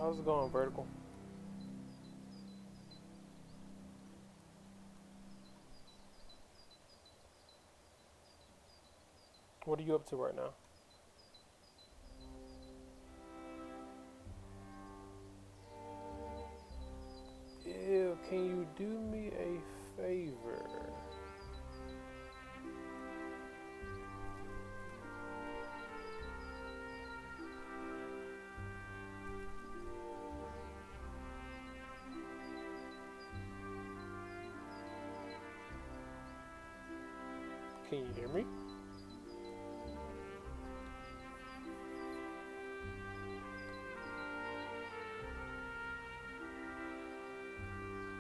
How's it going, vertical? What are you up to right now? Ew, can you do me a favor? Can you hear me?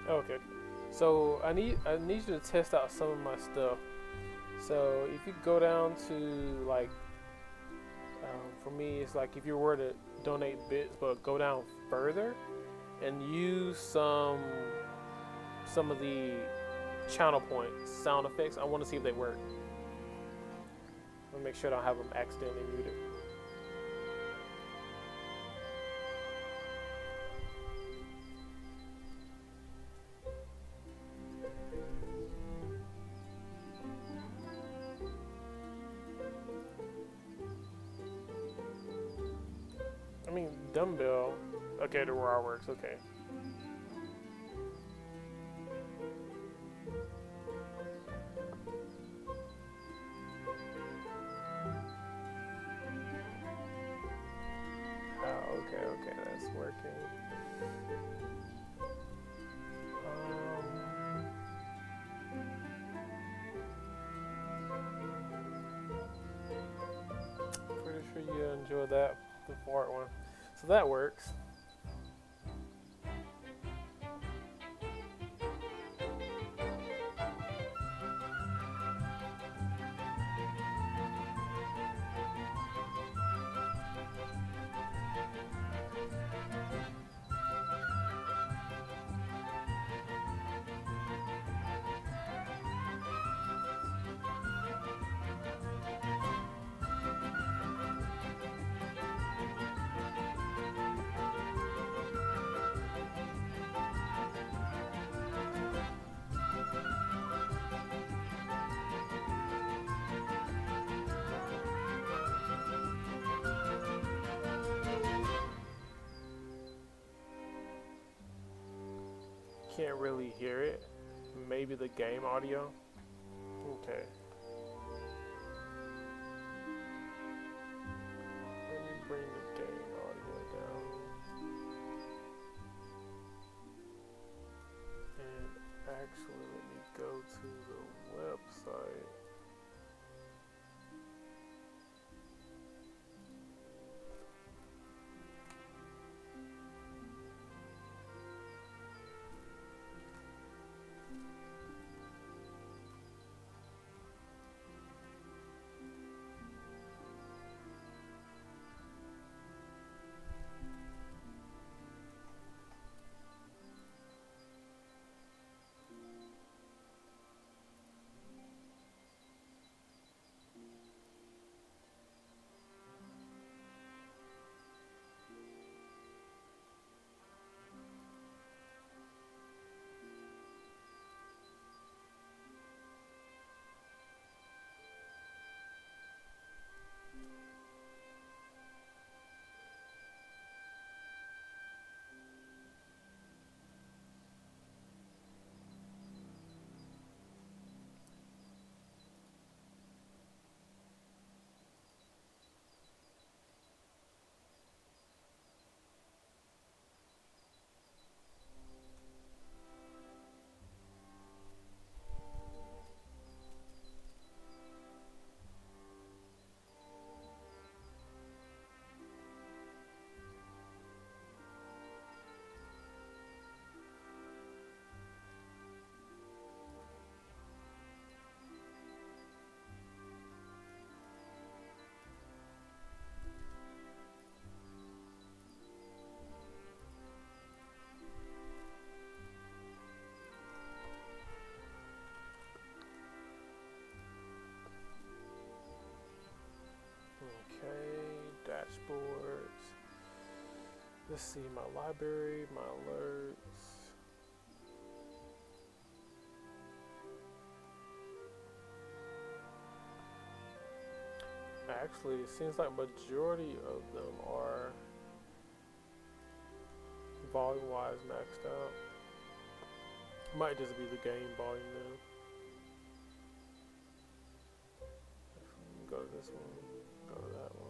Okay. So I need you to test out some of my stuff. So if you go down to like, for me, it's like if you were to donate bits, but go down further and use some of the channel point sound effects. I want to see if they work. I'll make sure I don't have them accidentally muted. I mean, dumbbell. Okay, the raw works. Okay. Oh, okay, that's working. Pretty sure you enjoyed that, the fart one. So that works. Can't really hear it. Maybe the game audio. Okay. Let me bring the game audio down. And actually, let me go to the website. Let's see, my library, my alerts. Actually, it seems like majority of them are volume-wise maxed out. Might just be the game volume then. Go to this one, go to that one.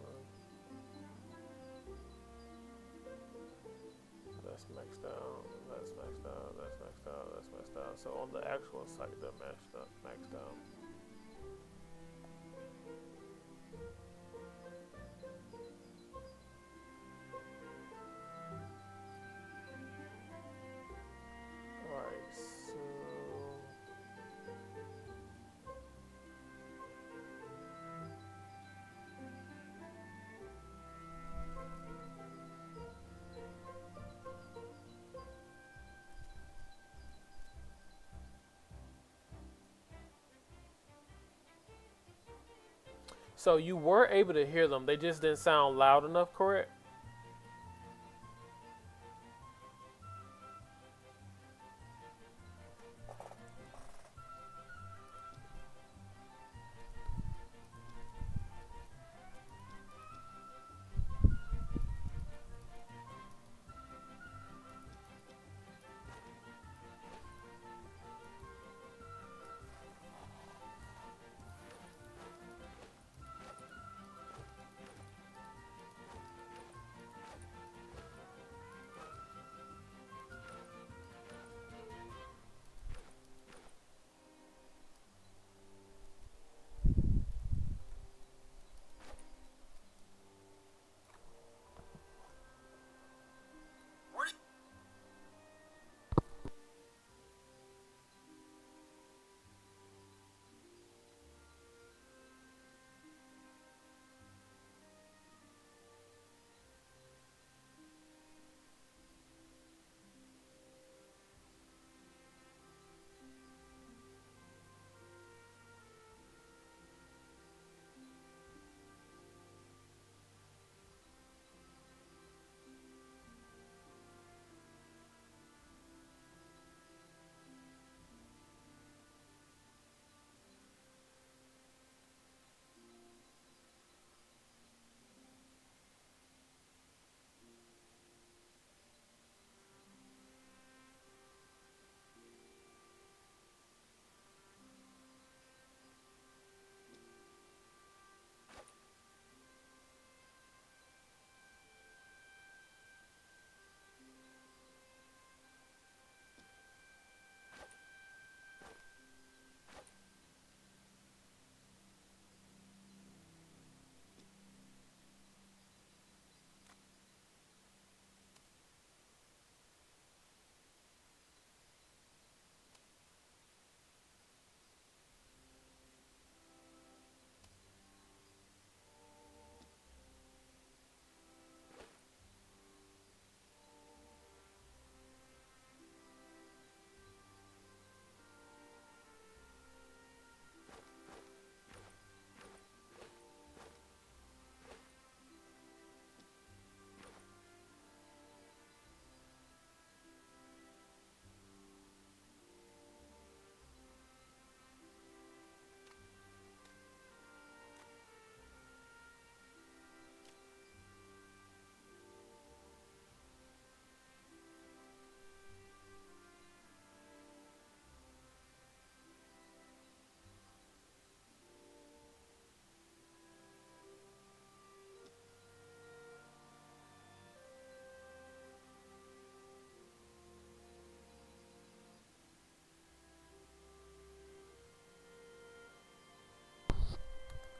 That's maxed out, that's maxed out, that's maxed out, that's maxed out. So on the actual site, they're maxed out. Alright, so So you were able to hear them, they just didn't sound loud enough, correct?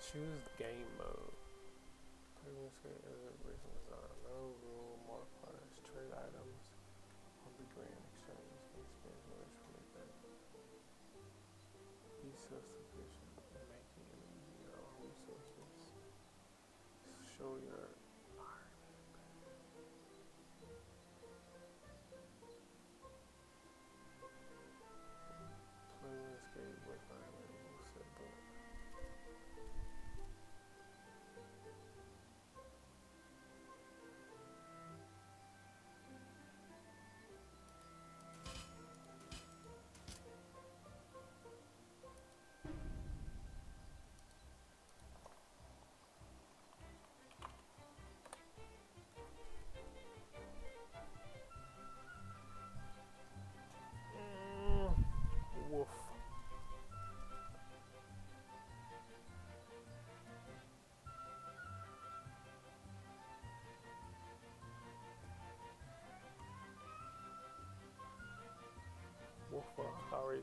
Choose game mode. Play RuneScape as a recent design. No rule modifiers. Trade items on the grand exchange. Can spend knowledge from anything. Be self-sufficient in making and using your own resources. Show your iron. Play RuneScape with iron label set book.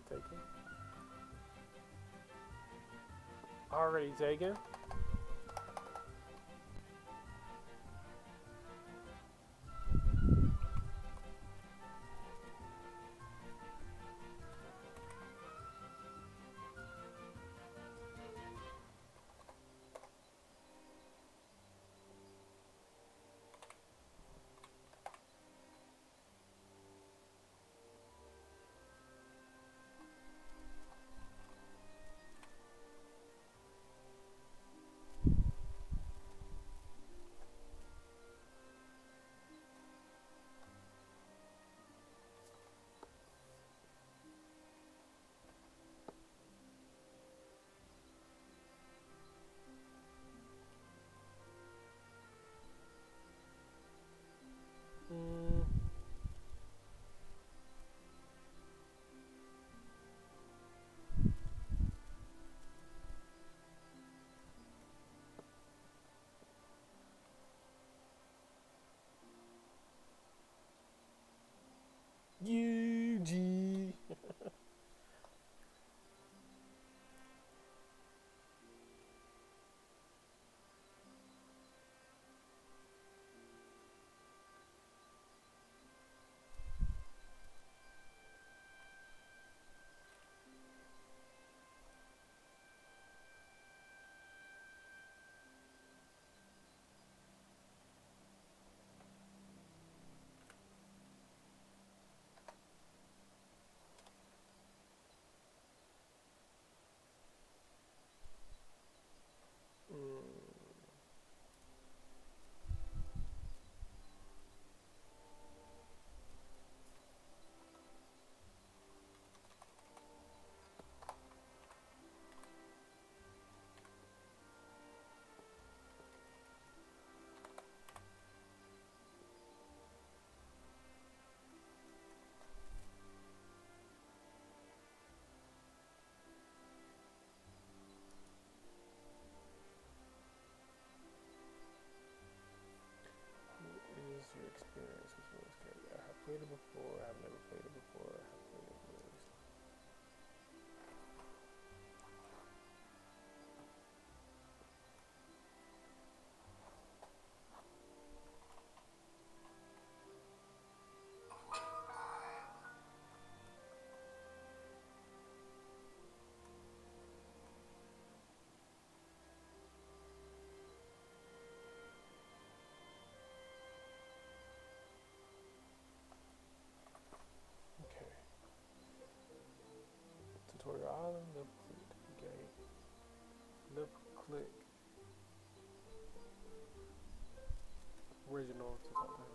taken. Already taken. UG. What is your experience with RuneScape? I have played it before. I have never played it before. I have played it with. Okay. Tutorial island. Left click. Okay. Left click. Original to top down.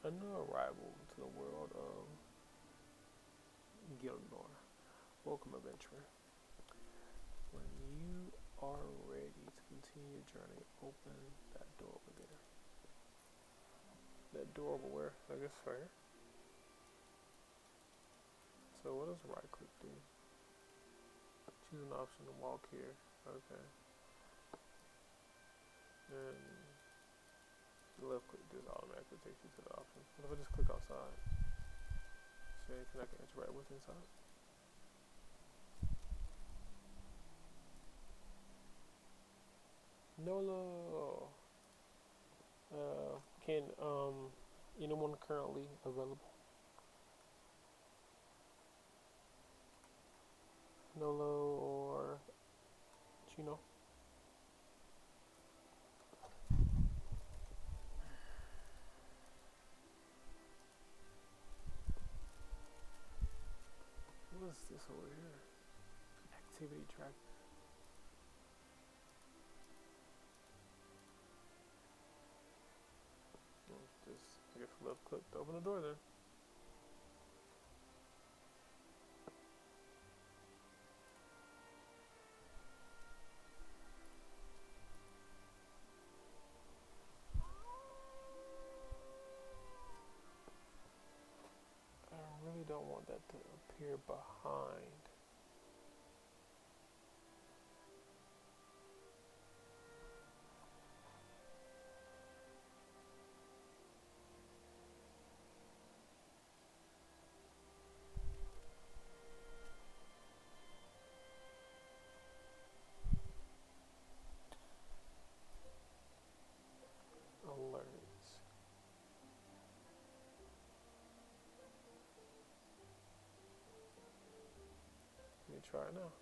A new arrival to the world of Gilnor. Welcome, adventurer. When you are ready to continue your journey, open that door over there. That door over where? I guess right here. So what does right click do? Choose an option to walk here. Okay. And left click just automatically takes you to the option. What if I just click outside? Is there anything I can interact with inside? Nolo. Can anyone currently available? Nolo or Chino? What is this over here? Activity tracker. Just, I guess, left click to open the door then. I really don't want that to appear behind. Alerts. Let me try it now.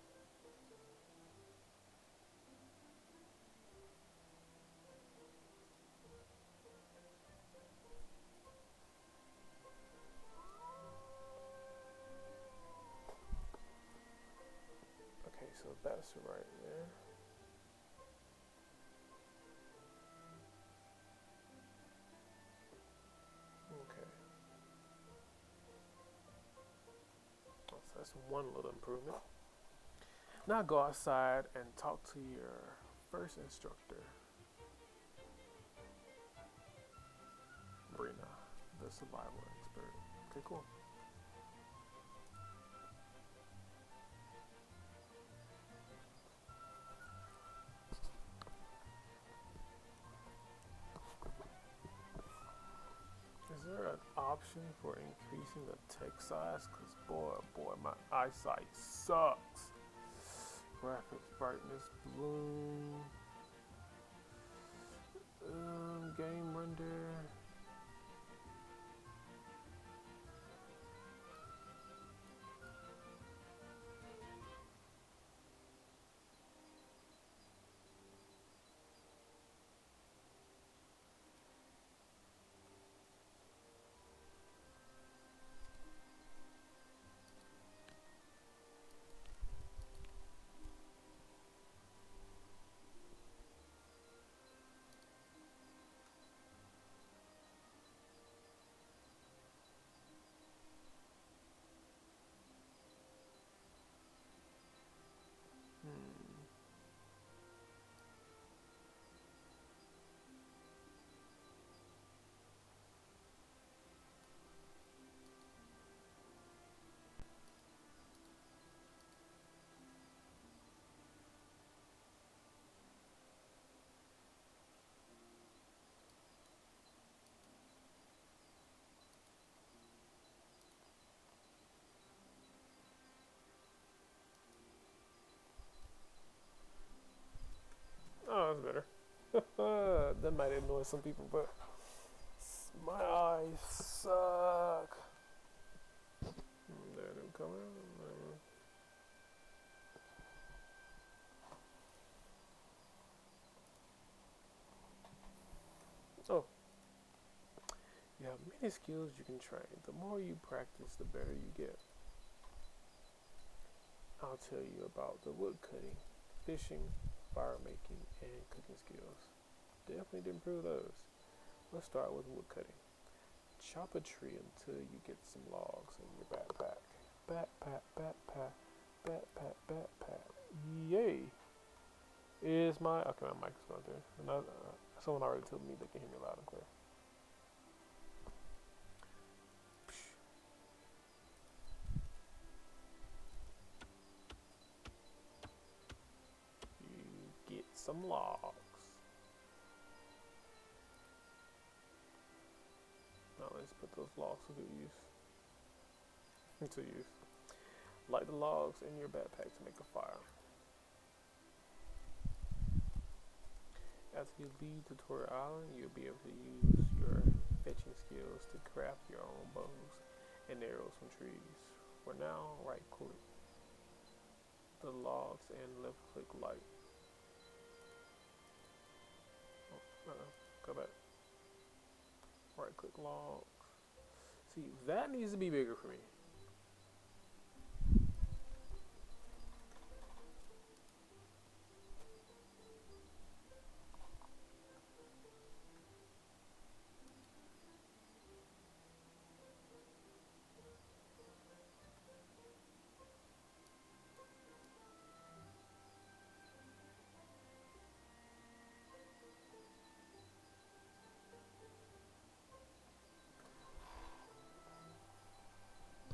Okay, so that's right there. Okay. So that's one little improvement. Now go outside and talk to your first instructor, Brina, the survival expert. Okay, cool. Is there an option for increasing the text size? Cause boy, my eyesight sucks. Graphics brightness, bloom, game render. Oh, that's better. That might annoy some people, but my eyes suck. There they come out. Oh, you have many skills you can train. The more you practice, the better you get. I'll tell you about the wood cutting, fishing, fire making, and cooking skills. Definitely improve those. Let's start with wood cutting. chop a tree until you get some logs in your backpack. Backpack, backpack, backpack, backpack. Yay! Is my okay? My mic is going there. And someone already told me they can hear me loud and clear. You get some logs. Now let's put those logs to good use. To use. Light the logs in your backpack to make a fire. After you leave Tutorial Island, you'll be able to use your fetching skills to craft your own bows and arrows from trees. For now, right click the logs and left click light. Go back. Right click logs. See, that needs to be bigger for me.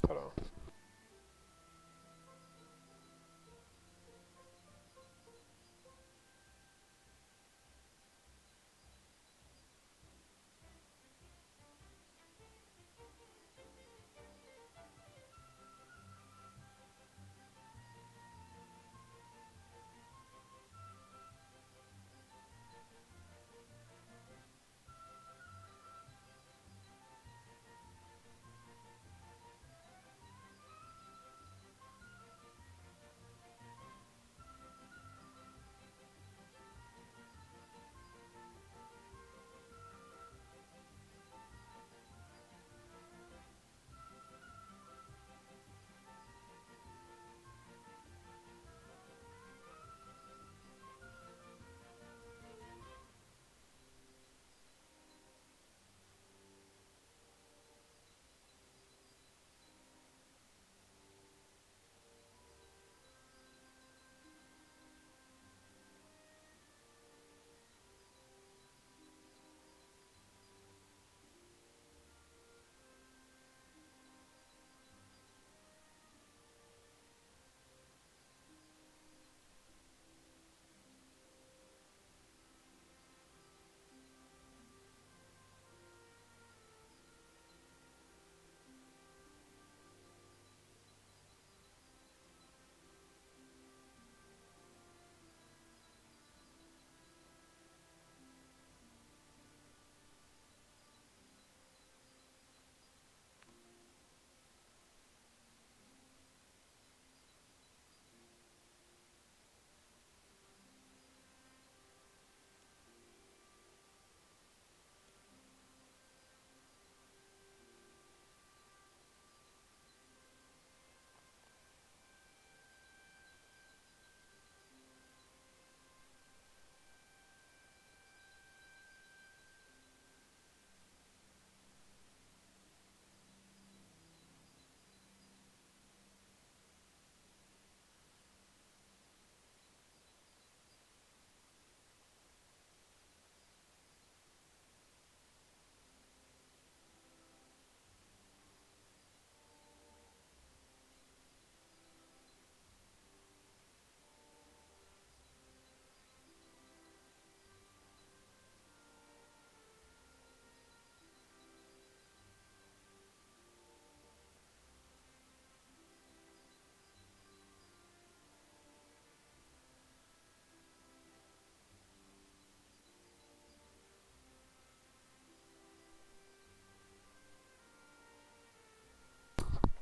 Hold on.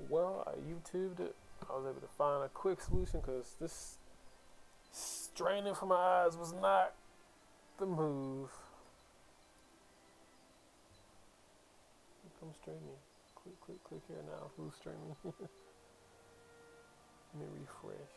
Well, I YouTubed it. I was able to find a quick solution because this straining from my eyes was not the move. I'm streaming. Click here now. Who's streaming? Let me refresh.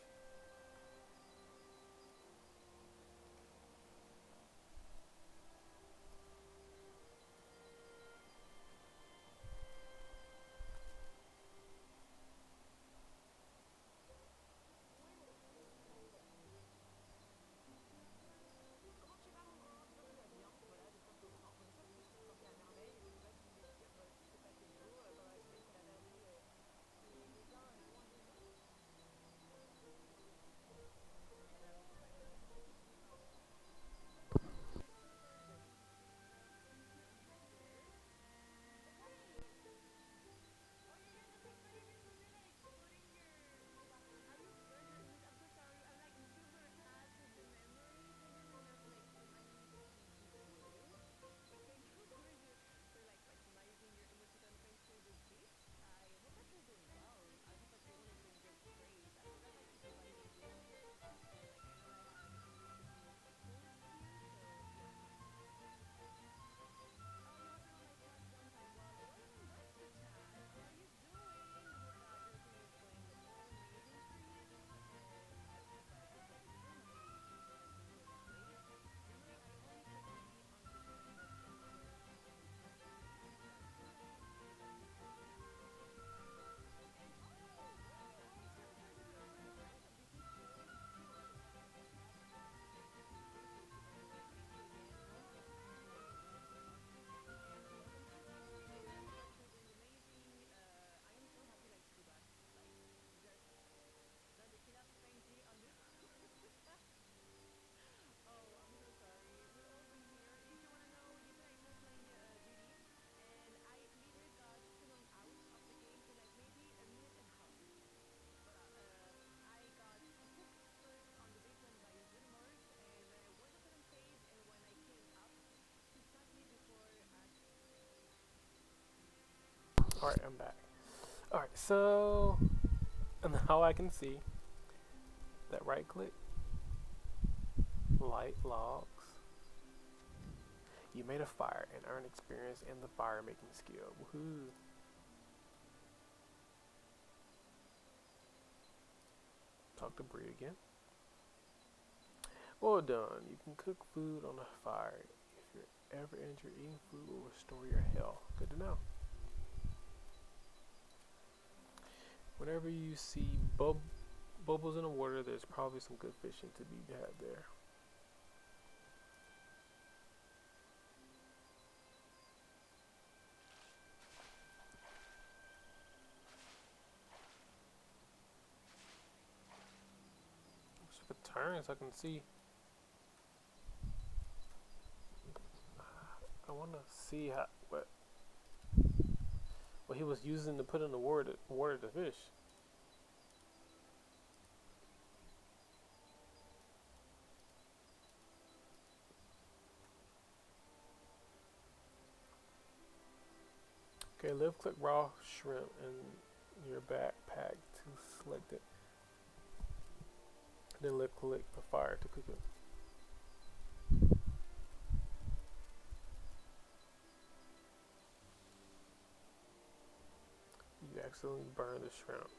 Alright, I'm back. Alright, so now I can see that right click, light logs. You made a fire and earn experience in the fire making skill. Woohoo. Talk to Bree again. Well done. You can cook food on a fire. If you're ever injured, eating food will restore your health. Good to know. Whenever you see bubbles in the water, there's probably some good fishing to be had there. If it turns, I can see. I want to see how what he was using to put in the water to fish. Okay, left click raw shrimp in your backpack to select it. Then left click the fire to cook it. You accidentally burn the shrimp.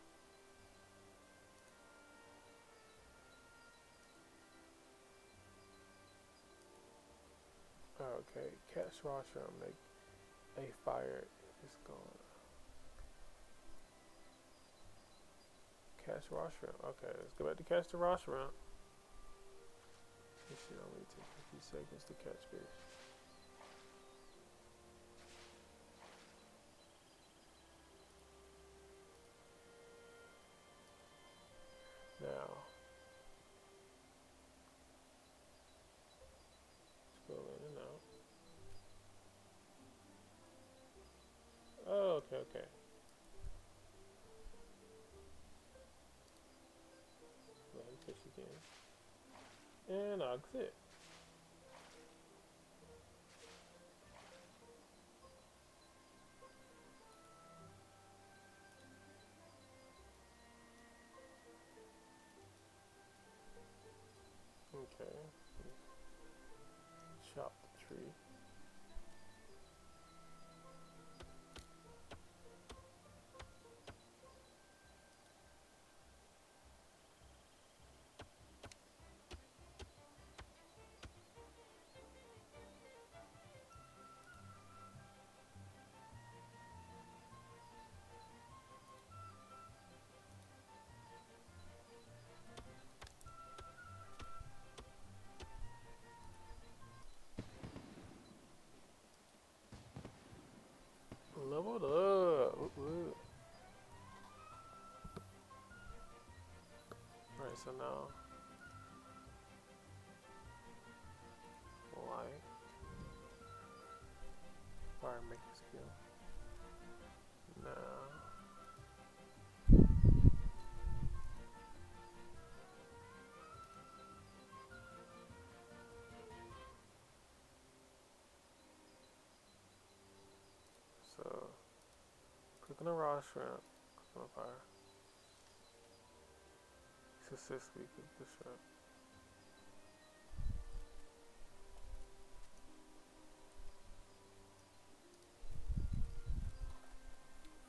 Okay, catch raw shrimp, make a fire if it's gone. Catch raw shrimp. Okay, let's go back to catch the raw shrimp. This should only take a few seconds to catch fish. Now, scroll in and out. Oh, okay. Go ahead and fish again. And exit. Okay. Chop the tree. Leveled up. Alright, so now light fire making skill. Now so cooking a raw shrimp, cooking on fire. Successfully cook the shrimp.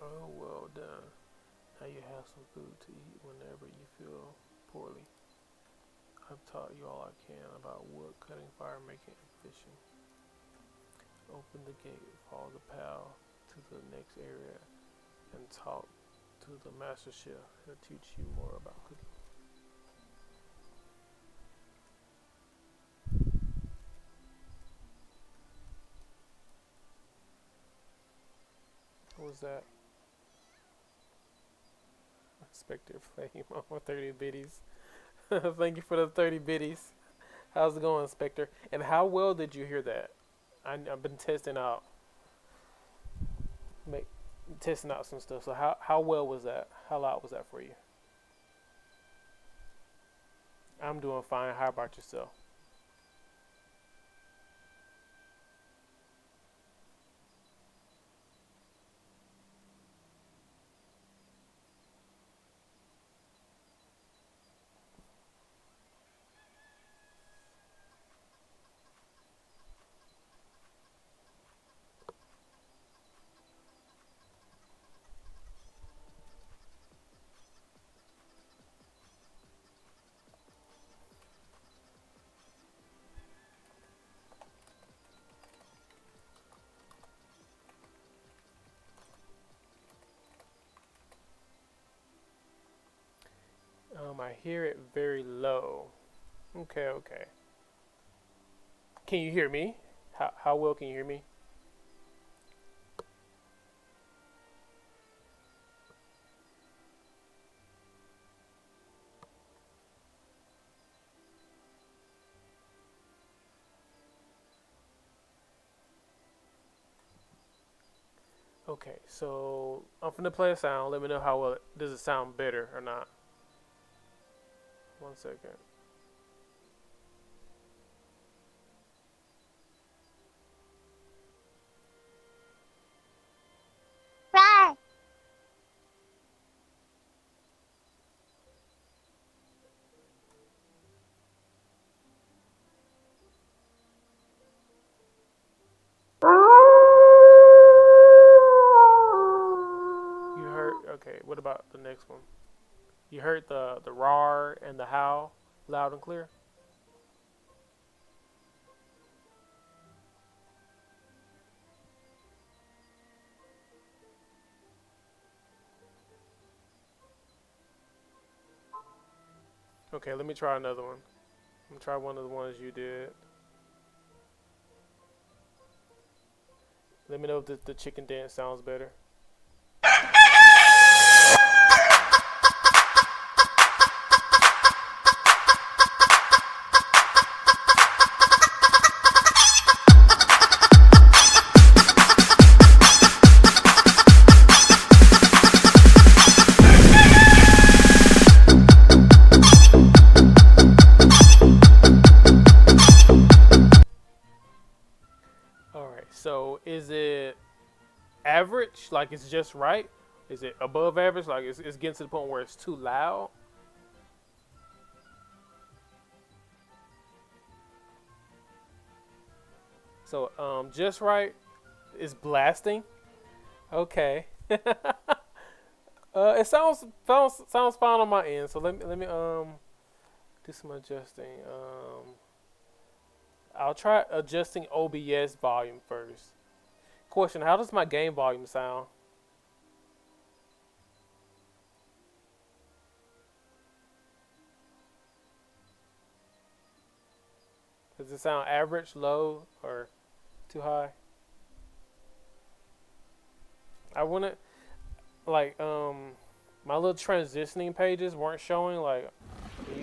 Oh, well done. Now you have some food to eat whenever you feel poorly. I've taught you all I can about wood cutting, fire making, and fishing. Open the gate, follow the path to the next area, and talk to the master chef. He'll teach you more about cooking. What was that? Spectre Flame on 30 biddies. Thank you for the 30 biddies. How's it going, Spectre? And how well did you hear that? I've been testing out some stuff. So how well was that? How loud was that for you? I'm doing fine. How about yourself? I hear it very low. Okay, okay. Can you hear me? How well can you hear me? Okay, so I'm finna play a sound. Let me know how well does it sound better or not. 1 second. Right. You heard? Okay. What about the next one? You heard the roar and the howl loud and clear. Okay, let me try another one. I'm gonna try one of the ones you did. Let me know if the chicken dance sounds better. All right. So is it average? Like it's just right? Is it above average? Like it's getting to the point where it's too loud? So just right is blasting. Okay. It sounds fine on my end. So let me do some adjusting. I'll try adjusting OBS volume first. Question: how does my game volume sound? Does it sound average, low, or too high? I wouldn't like my little transitioning pages weren't showing like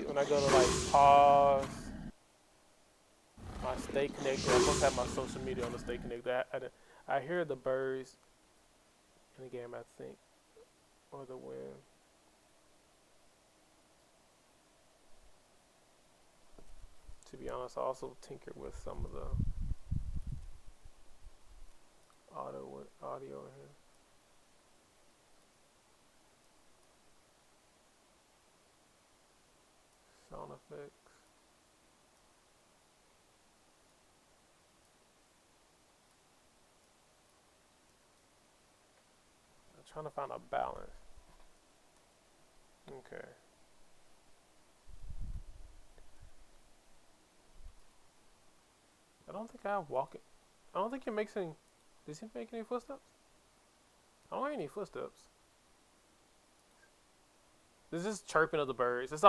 when I go to like pause my stay connected. I'm supposed to have my social media on the stay connected. I hear the birds in the game, I think, or the wind. To be honest, I also tinkered with some of the audio in here. Sound effects. I'm trying to find a balance. Okay. I don't think I have walking. I don't think it makes any. Does he make any footsteps? I don't hear any footsteps. This is chirping of the birds. That's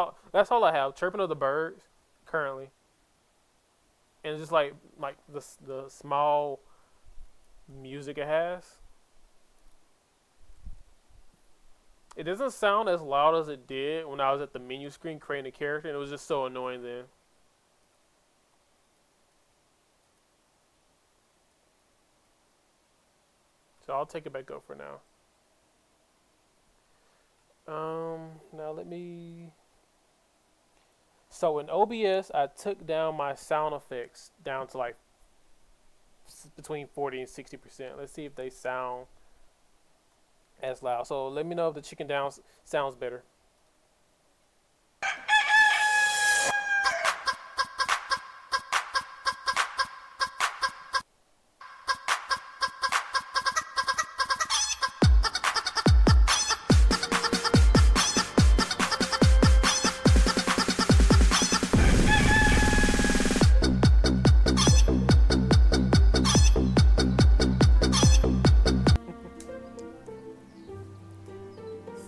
all I have. Chirping of the birds currently, and just like the small music it has. It doesn't sound as loud as it did when I was at the menu screen creating a character, and it was just so annoying then. So I'll take it back up for now. Now let me. So in OBS, I took down my sound effects down to like between 40 and 60%. Let's see if they sound as loud. So let me know if the chicken down sounds better.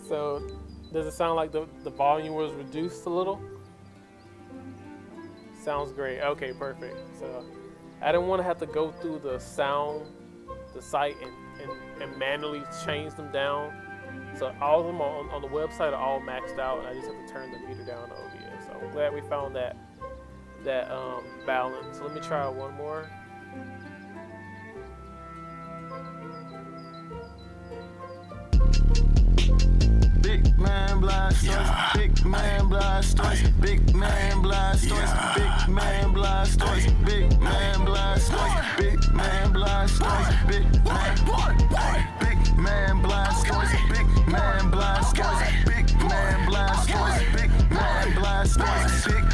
So does it sound like the volume was reduced a little? Sounds great. Okay, perfect. So I didn't want to have to go through the site and manually change them down. So all of them on the website are all maxed out, and I just have to turn the meter down to OBS. So I'm glad we found that balance. So let me try one more. Big man blast stories, big man blast stories, big man blast stories, big man blast stories, big man blast stories, big man blast stories, big man blast stories, big man blast stories, big man blast stories, big man blast stories, big man blast stories, big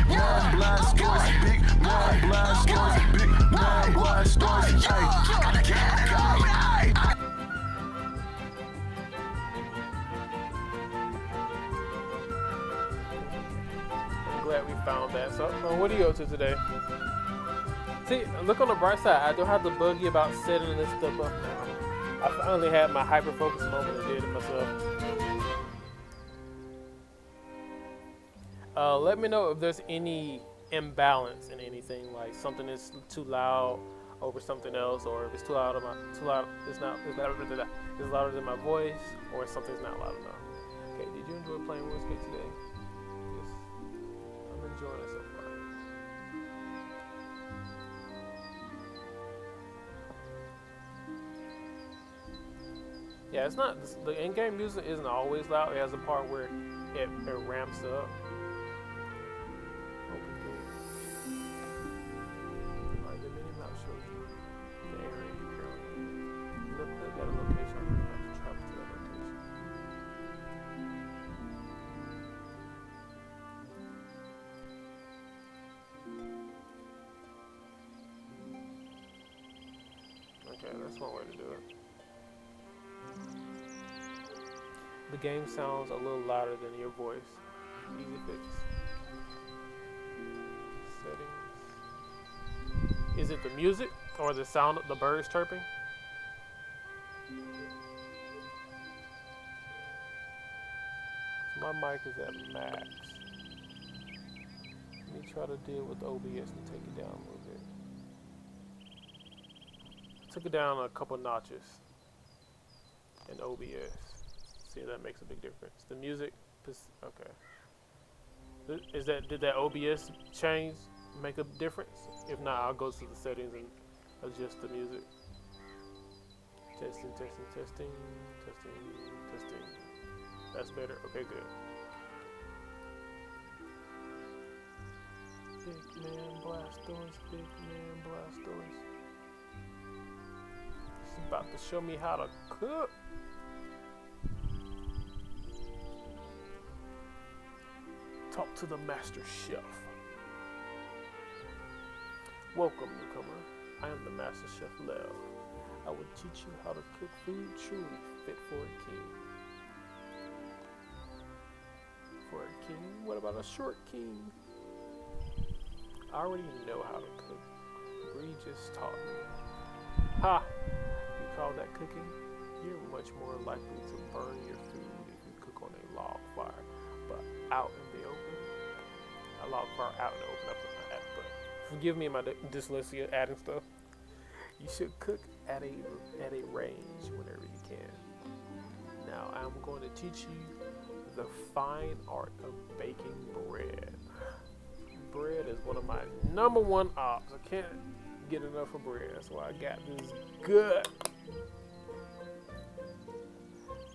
man blast stories, big man blast stories, big man blast stories, I gotta get it right. Glad we found that. So, what are you up to today? See, look on the bright side. I don't have to buggy about setting this stuff up now. I finally had my hyper focus moment and did it myself. Let me know if there's any imbalance in anything, like something is too loud over something else, or if it's too loud. It's louder than my voice, or something's not loud enough. Okay, did you enjoy playing RuneScape today? Enjoying it so far. Yeah, it's not the in-game music isn't always loud. It has a part where it ramps up. Open game. Alright, the mini map shows you the area you're currently in. Look at a location. I'm gonna have to travel to that location. Okay, that's one way to do it. The game sounds a little louder than your voice. Easy fix. Settings. Is it the music or the sound of the birds chirping? My mic is at max. Let me try to deal with OBS and take it down a little bit. Took it down a couple notches in OBS. See, that makes a big difference. The music, okay. Did that OBS change make a difference? If not, I'll go to the settings and adjust the music. Testing. That's better. Okay, good. Big man blast doors. She's about to show me how to cook. Talk to the master chef. Welcome, newcomer. I am the master chef Lev. I will teach you how to cook food truly fit for a king. For a king? What about a short king? I already know how to cook. Bree just taught me. Ha! You call that cooking? You're much more likely to burn your food if you cook on a log fire, but out in the open. A log fire out in the open. But forgive me my dyslexia adding stuff. You should cook at a range whenever you can. Now I'm going to teach you the fine art of baking bread. Bread is one of my #1 ops. I can't get enough of bread. That's why I got this good.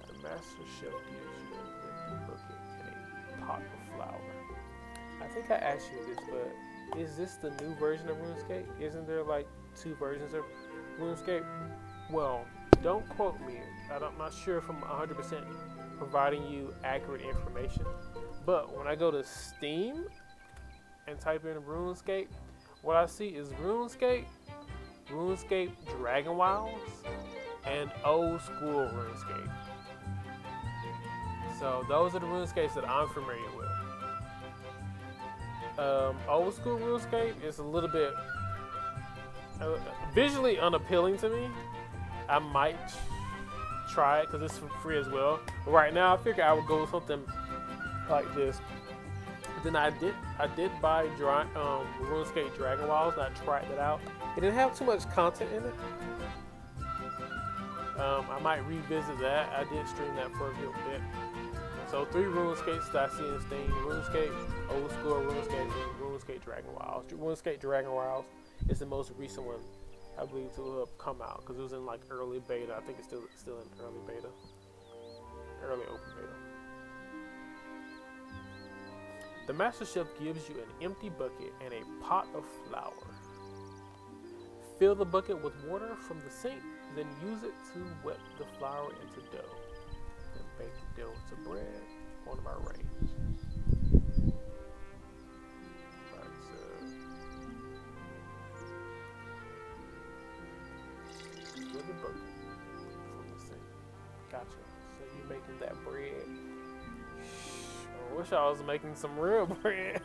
The master chef gives you an empty bucket and a pot of flour. I think I asked you this, but is this the new version of RuneScape? Isn't there like 2 versions of RuneScape? Well, don't quote me. I'm not sure if I'm 100% providing you accurate information. But when I go to Steam and type in RuneScape, what I see is RuneScape Dragon Wilds, and old school RuneScape. So those are the RuneScapes that I'm familiar with. Old school RuneScape is a little bit visually unappealing to me. I might try it because it's free as well. But right now, I figure I would go with something like this. Then I did buy RuneScape Dragon Wilds, and I tried that out. It didn't have too much content in it. I might revisit that. I did stream that for a good bit. So 3 RuneScapes that I see in Steam: RuneScape, Old School RuneScape, and RuneScape Dragon Wilds. RuneScape Dragon Wilds is the most recent one, I believe, to have come out because it was in like early beta. I think it's still in early beta, early open beta. The Master Chef gives you an empty bucket and a pot of flour. Fill the bucket with water from the sink, then use it to wet the flour into dough. Then bake the dough into bread on my range. Fill the bucket from the sink. Gotcha. So you making that bread. I wish I was making some real bread.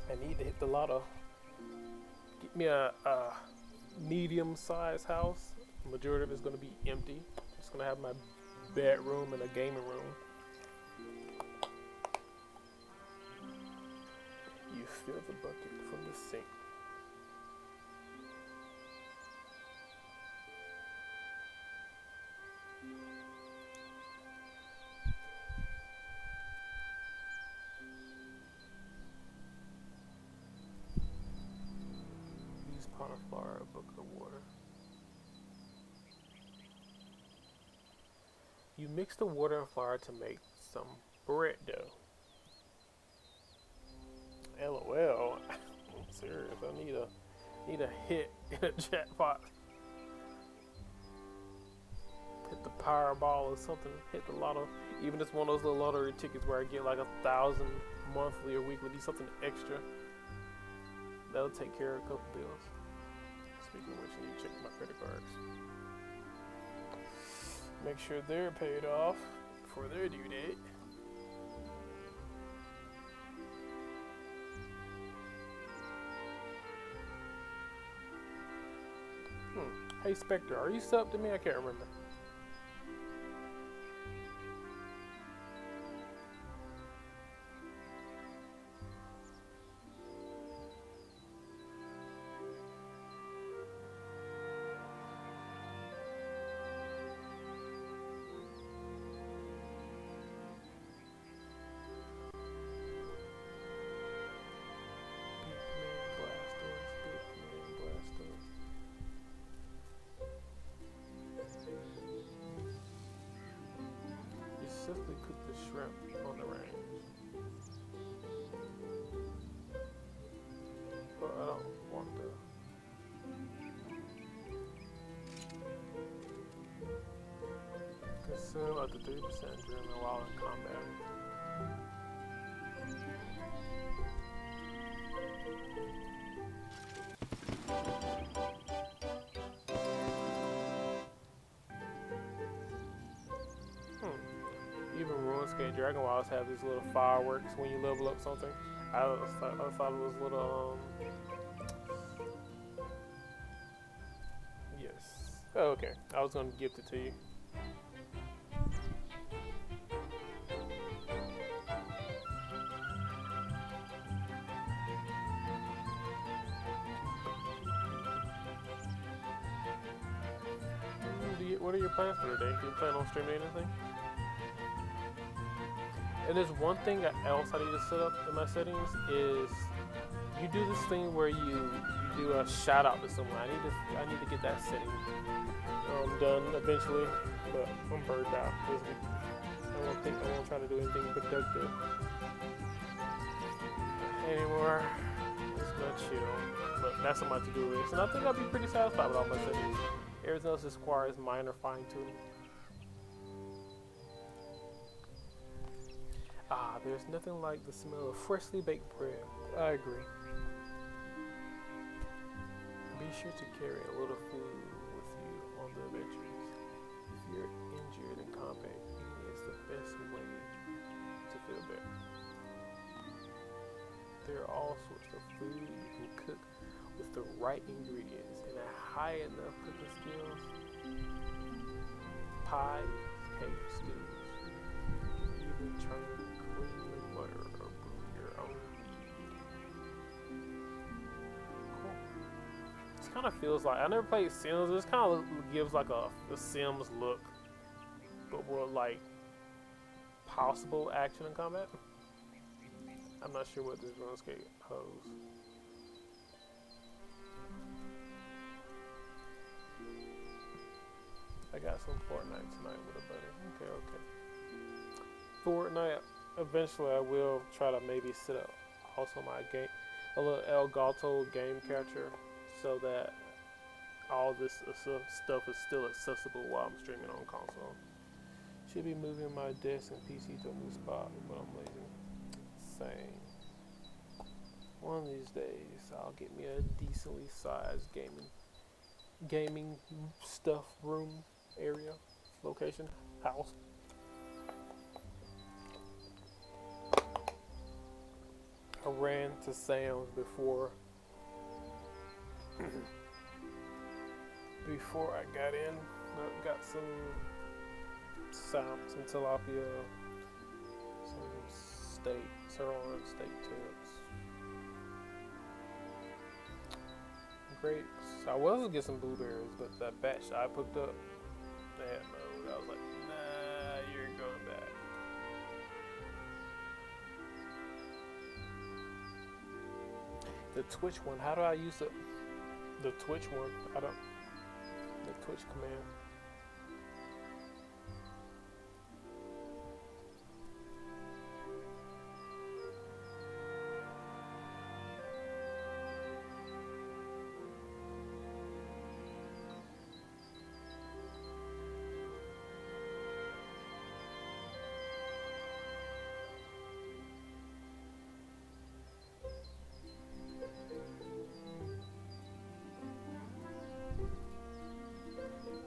I need to hit the lotto. Get me a medium-sized house. The majority of it's going to be empty. Just going to have my bedroom and a gaming room. You fill the bucket from the sink. Pot of flour, a bucket of water. You mix the water and flour to make some bread dough. LOL. I'm serious. I need a hit in a jackpot. Hit the Powerball or something. Hit the lotto. Even if it's one of those little lottery tickets where I get like 1,000 monthly or weekly. Do something extra. That'll take care of a couple bills. Speaking of which, I need to check my credit cards. Make sure they're paid off before their due date. Hey Spectre, are you subbed to me? I can't remember. Simply cook the shrimp on the range. But I don't want to consume up to 3% during the while in combat. Even RuneScape Dragon Wilds have these little fireworks when you level up something. I thought it was little, yes. Oh, okay. I was gonna gift it to you. What are your plans for today? Do you plan on streaming anything? And there's one thing else I need to set up in my settings is you do this thing where you do a shout out to someone. I need to get that setting done eventually, but I'm burned out this week. I won't try to do anything productive anymore. Just gonna chill. But that's on my to-do list, and I think I'll be pretty satisfied with all my settings. Everything else just requires minor fine-tuning. There's nothing like the smell of freshly baked bread. I agree. Be sure to carry a little food with you on the adventures. If you're injured in combat, eating is the best way to feel better. There are all sorts of food you can cook with the right ingredients and a high enough cooking skills, pies, cakes, stews, you can even turn cream and butter or brew your own mead. Cool. This kind of feels like, I never played Sims, this kind of gives like a Sims look, but with like possible action and combat. I'm not sure what this RuneScape holds. I got some Fortnite tonight with a buddy. Okay. Fortnite, eventually I will try to maybe set up also my game, a little Elgato game capture, so that all this stuff is still accessible while I'm streaming on console. Should be moving my desk and PC to a new spot, but I'm lazy. Same. One of these days, I'll get me a decently sized gaming stuff room area, location, house. I ran to Sam's before I got in. I got some tilapia, some sirloin steak tips, grapes. I was gonna get some blueberries, but that batch I picked up, they had no. I was like, nah, you're going back. The Twitch one, how do I use it? The Twitch one, the Twitch command.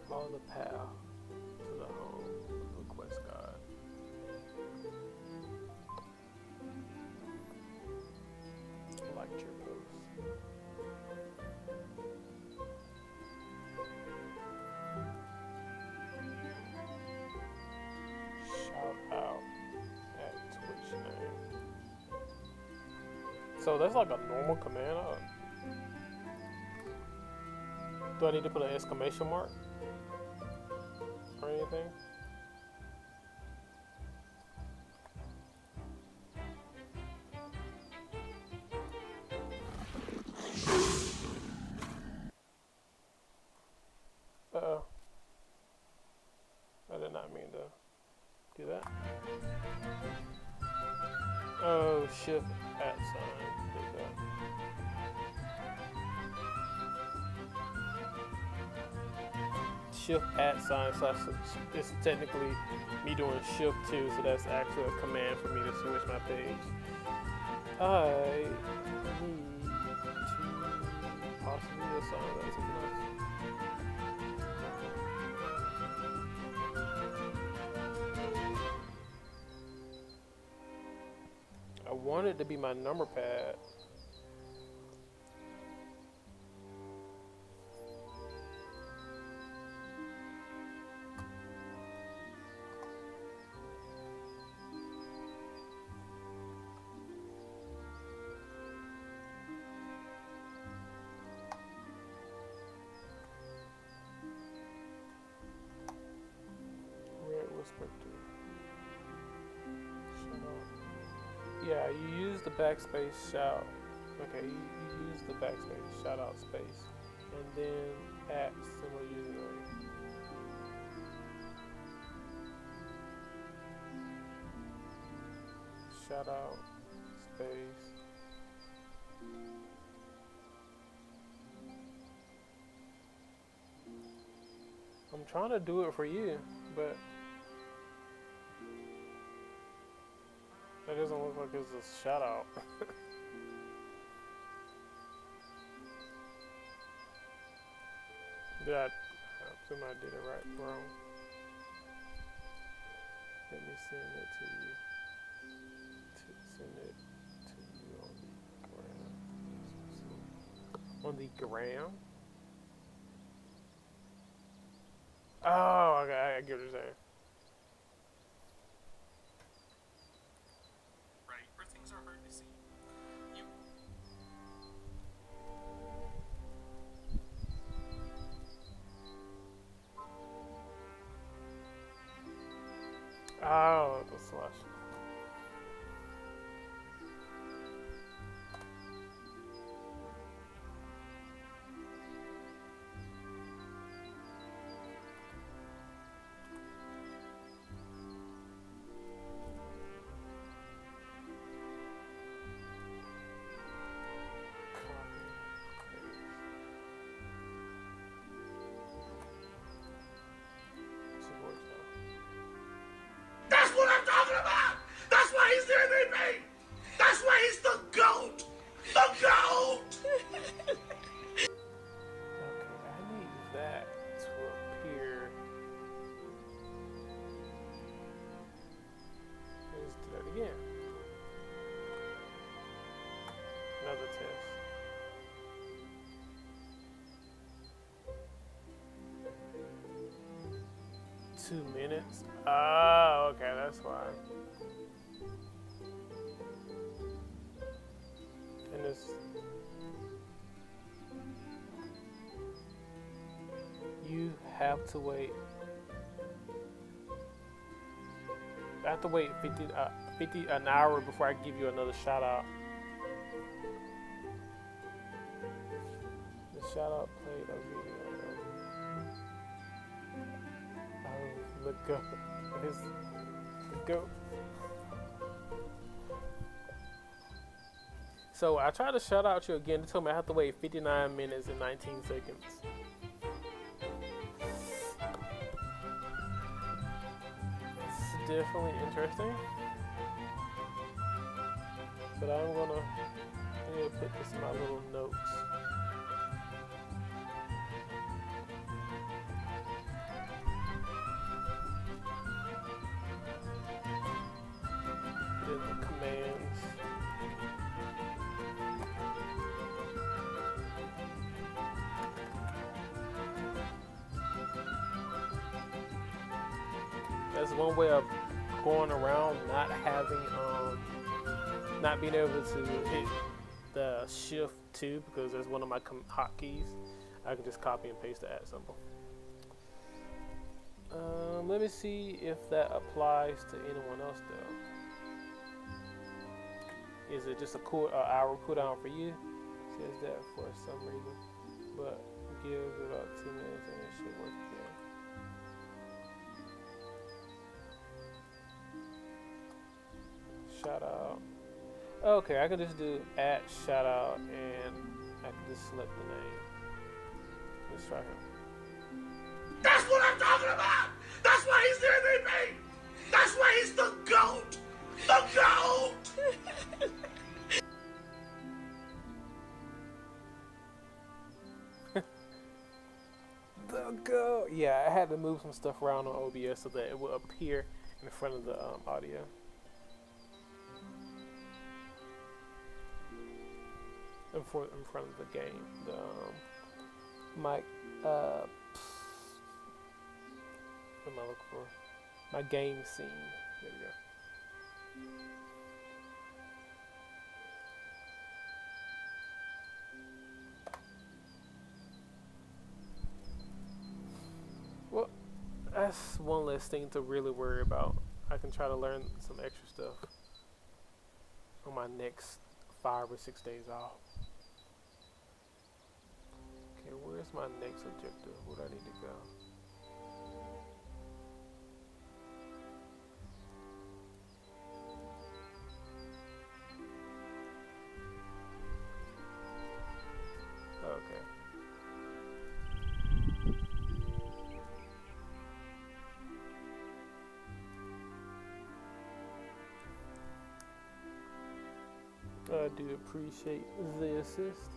Follow the path to the home of the quest god. I liked your post. Shout out at Twitch name. So that's like a normal command. Do I need to put an exclamation mark? Or anything? Uh-oh. I did not mean to do that. Oh, shift at sign. Did that. Shift at sign slash, it's technically me doing shift 2, so that's actually a command for me to switch my page. I need to possibly assign that to enough. I want it to be my number pad. Yeah, you use the backspace shout. Okay, you use the backspace shout out space, and then at similar username. Shout out space. I'm trying to do it for you, but that doesn't look like it's a shout out. Did I assume I did it right, wrong? Let me send it to you. Send it to you on on the gram. Oh, okay, I get what you're saying. Right, where things are hard to see. You Oh, the slush. That's what I'm talking about. That's why he's the MVP. That's why he's the GOAT. The GOAT. Okay, I need that to appear. Let's do that again. Another test. Two minutes? Oh, okay, that's why. And it's... You have to wait. I have to wait 50 an hour before I give you another shout out. The shout out played a video of the goat. The goat. So I tried to shout out you again. They told me I have to wait 59 minutes and 19 seconds. It's definitely interesting. But I'm gonna put this in my little notes. Put in the commands. That's one way of going around not having not being able to hit the shift 2 because that's one of my hotkeys. I can just copy and paste the @ symbol. Let me see if that applies to anyone else though. Is it just a hour cooldown for you? It says that for some reason, but give it about 2 minutes and it should work again. Shout out. Okay, I can just do @shout out and I can just select the name. Let's try him. That's what I'm talking about. That's why he's the MVP. That's why he's the GOAT. The GOAT. The go. Yeah, I had to move some stuff around on OBS so that it will appear in front of the audio. In front of the game, the mic. What am I looking for? My game scene. There we go. Well, that's one less thing to really worry about. I can try to learn some extra stuff on my next 5 or 6 days off. Okay, where's my next objective? Where do I need to go? Okay. I do appreciate the assist.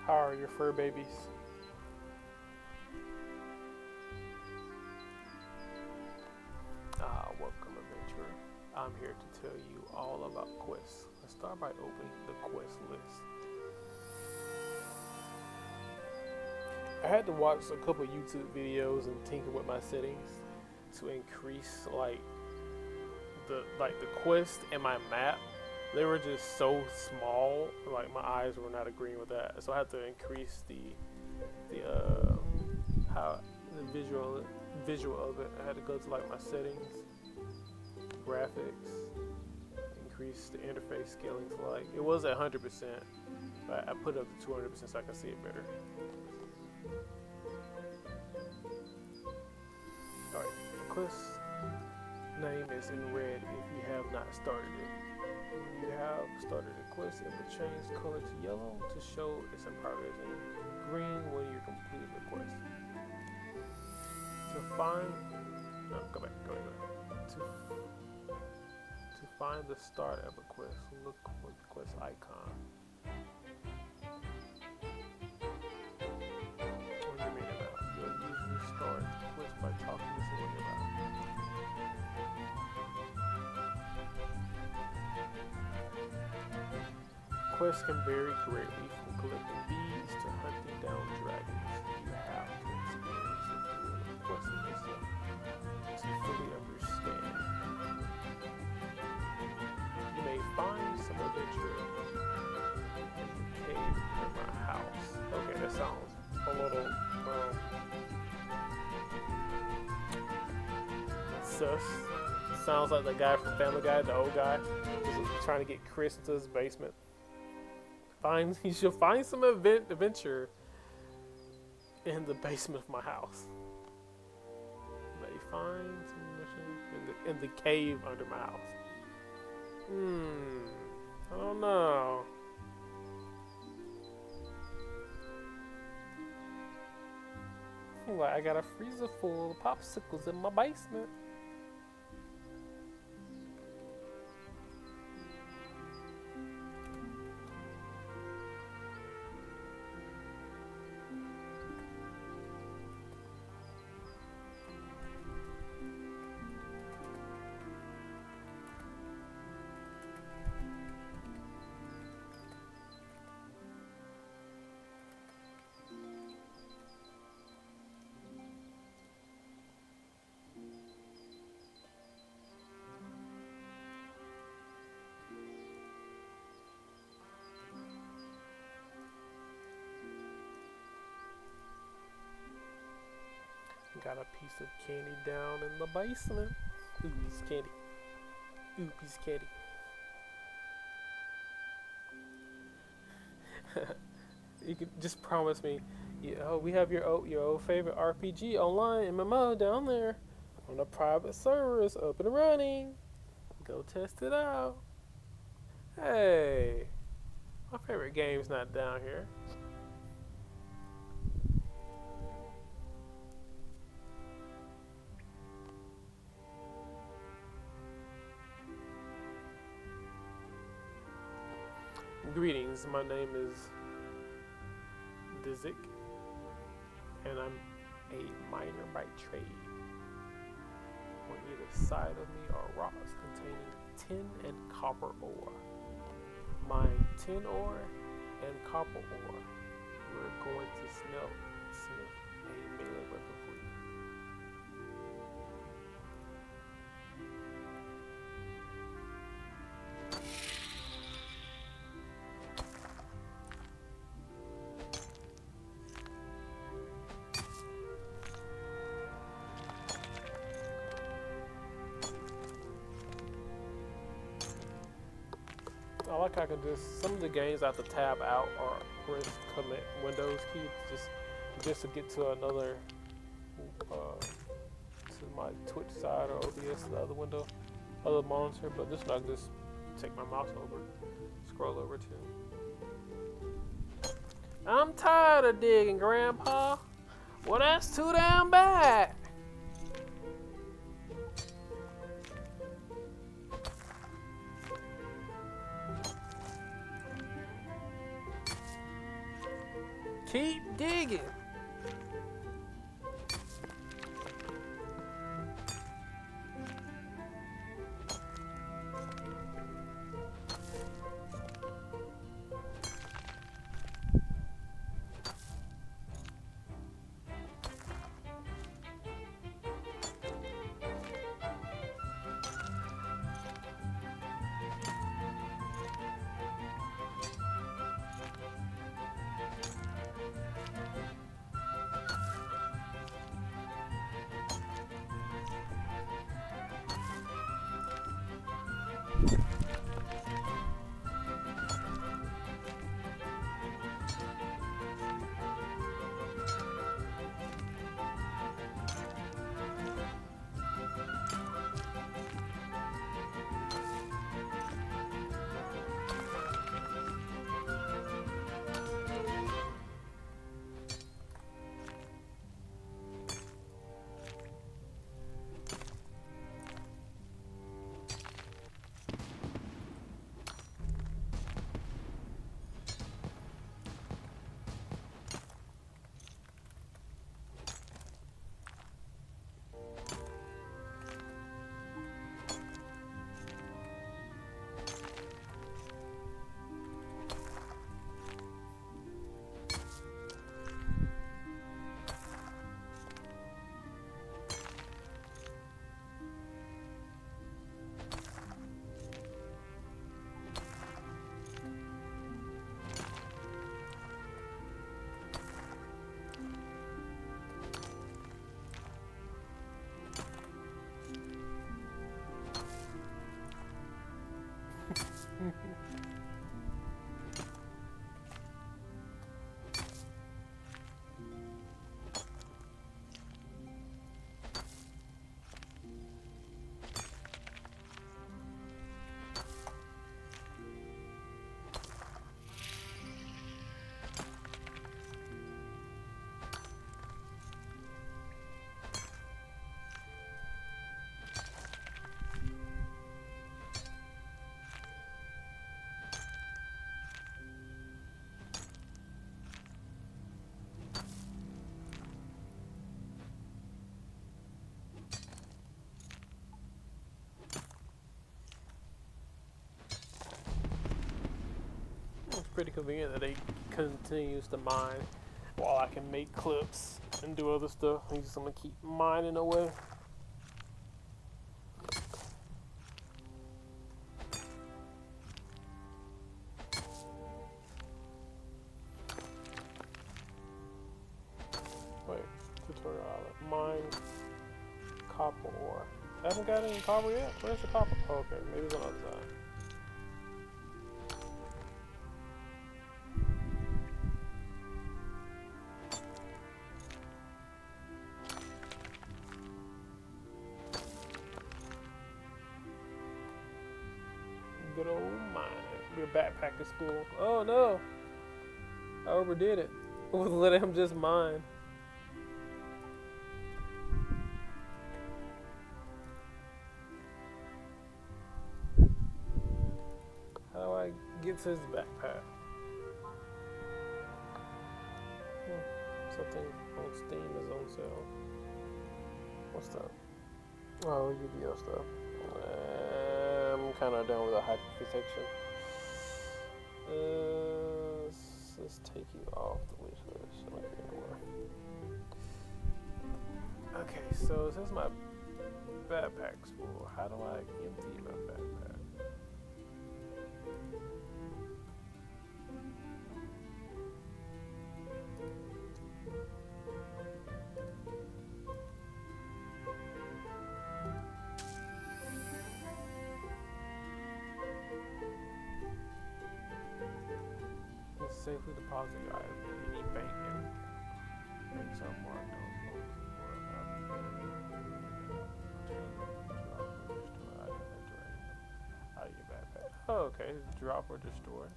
How are your fur babies? Ah, welcome, adventurer. I'm here to tell you all about quests. Let's start by opening the quest list. I had to watch a couple YouTube videos and tinker with my settings to increase like the quest and my map. They were just so small, like my eyes were not agreeing with that. So I had to increase the visual of it. I had to go to like my settings, graphics, increase the interface scaling to like, it was at 100%, but I put it up to 200% so I can see it better. Alright, the quest name is in red if you have not started it. When you have started a quest, it will change color to yellow to show it's in progress, and green when you completed the quest. To find, no, go back. To find the start of a quest, look for the quest icon. When you read it out, you'll usually start the quest by talking to someone about it. Quests can vary greatly from collecting beads to hunting down dragons. You have to experience the thrill of questing yourself to fully understand. You may find some adventure in the cave near my house. Okay, that sounds a little sus. Sounds like the guy from Family Guy, the old guy, just trying to get Chris into his basement. You should find some adventure in the basement of my house. May find some adventure in the cave under my house. I don't know. Like, I got a freezer full of popsicles in my basement. Got a piece of candy down in the basement. Ooh, piece of candy. Ooh, piece of candy. You could just promise me, we have your old favorite RPG online MMO down there on a private server. It's up and running. Go test it out. Hey, my favorite game's not down here. Greetings, my name is Dizik, and I'm a miner by trade. On either side of me are rocks containing tin and copper ore. Mine tin ore and copper ore. We're going to smith a melee weapon for you. I like how I can just, some of the games I have to tab out or press command Windows key just to get to another, to my Twitch side or OBS, the other window, other monitor, but this one I can just take my mouse over, scroll over to. I'm tired of digging, Grandpa. Well, that's too damn bad. Keep digging. It's pretty convenient that it continues to mine while I can make clips and do other stuff. I'm just gonna keep mining away. Wait, tutorial outlet. Mine copper ore. I haven't got any copper yet. Where's the copper? Oh, okay, maybe it's on the other side. Good old mine. Be a backpack at school. Oh no! I overdid it. I was letting him just mine. How do I get to his backpack? Something on Steam is on sale. What's that? Oh, Yu-Gi-Oh stuff. I'm kind of done with the hyperprotection. Let's take you off the wish list. I don't care anymore. Okay, so since my backpack's full, how do I empty my backpack? Safely deposit your items in any bank and banks are marked on out of your backpack. Oh, okay, drop or destroy.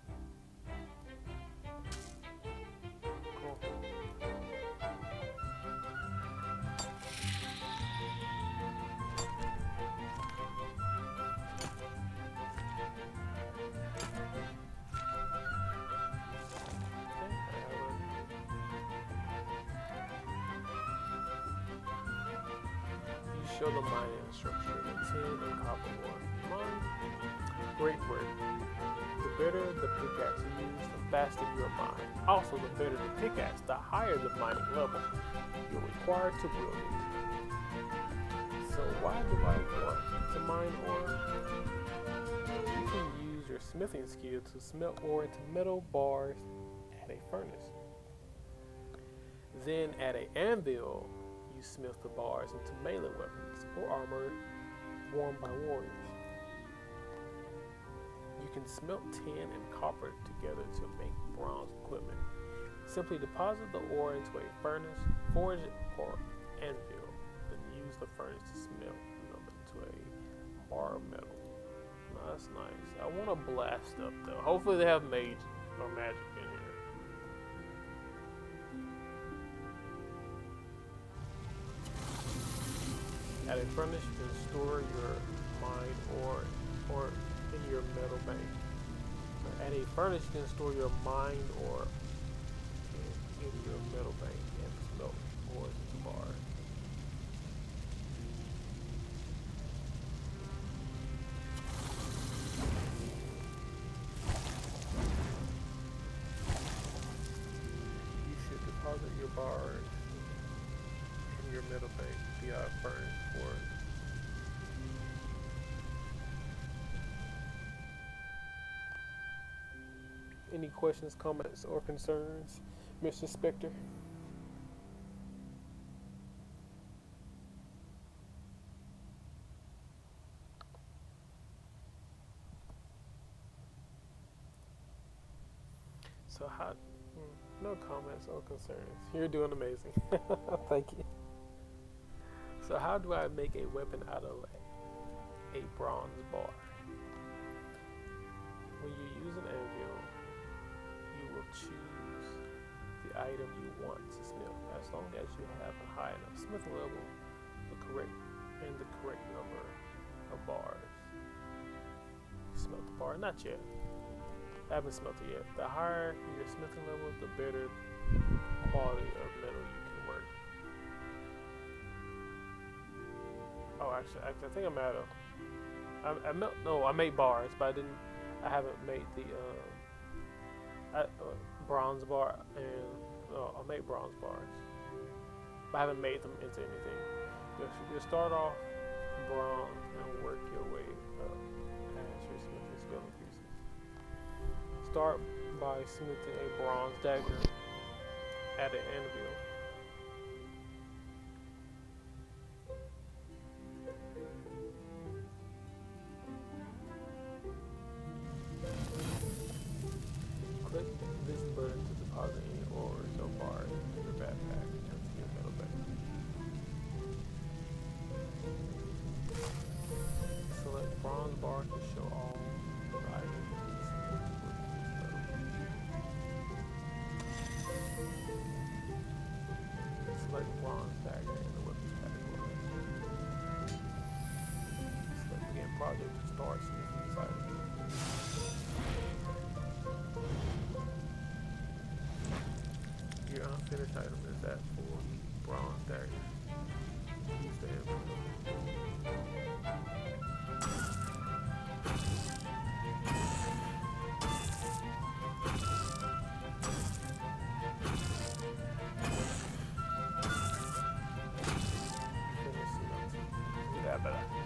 Cool. Show the mining structure in tin and copper ore. Mine. Great work. The better the pickaxe you use, the faster your mine. Also, the better the pickaxe, the higher the mining level you're required to wield it. So why do I want to mine ore? You can use your smithing skill to smelt ore into metal bars at a furnace. Then at an anvil, you smith the bars into melee weapons or armor worn by warriors. can smelt tin and copper together to make bronze equipment. Simply deposit the ore into a furnace, forge it, or anvil, then use the furnace to smelt them into a bar of metal. No, that's nice. I want to blast up though. Hopefully they have mage or magic in here. At a furnace, you can store your mine or in your metal bank. At a furnace, you can store your mine or in your metal bank and smelt ores into bars. You should deposit your bars in your metal bank via a furnace for any questions, comments, or concerns, Mr. Spectre? So how? No comments or concerns. You're doing amazing. Thank you. So how do I make a weapon out of a bronze bar? When you use an anvil, you will choose the item you want to smelt, as long as you have a high enough smithing level, the correct number of bars. Smelt the bar? Not yet. I haven't smelted yet. The higher your smithing level, the better quality of metal you can work. Oh, actually, I think I'm out of. I made bars, but I haven't made the bronze bar, and I made bronze bars, but I haven't made them into anything. You start off bronze and work your way up as your smithing skill increases. Start by smithing a bronze dagger at an anvil. Click this button to deposit any ores or bars into your backpack and to your metal bag. Select bronze bar to show all the items you can smith with this metal. Select bronze dagger in the weapons category. Select begin project to start smithing this item. Your unfinished item is that for bronze dagger. Use the anvil.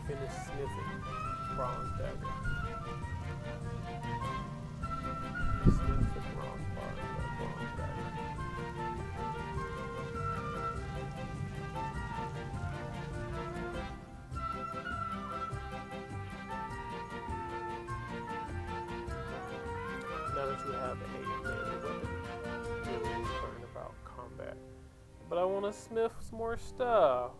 Finish smithing bronze dagger. Smith the bronze bar with a bronze dagger. Now that you have a melee weapon, you're really learning about combat. But I want to smith some more stuff.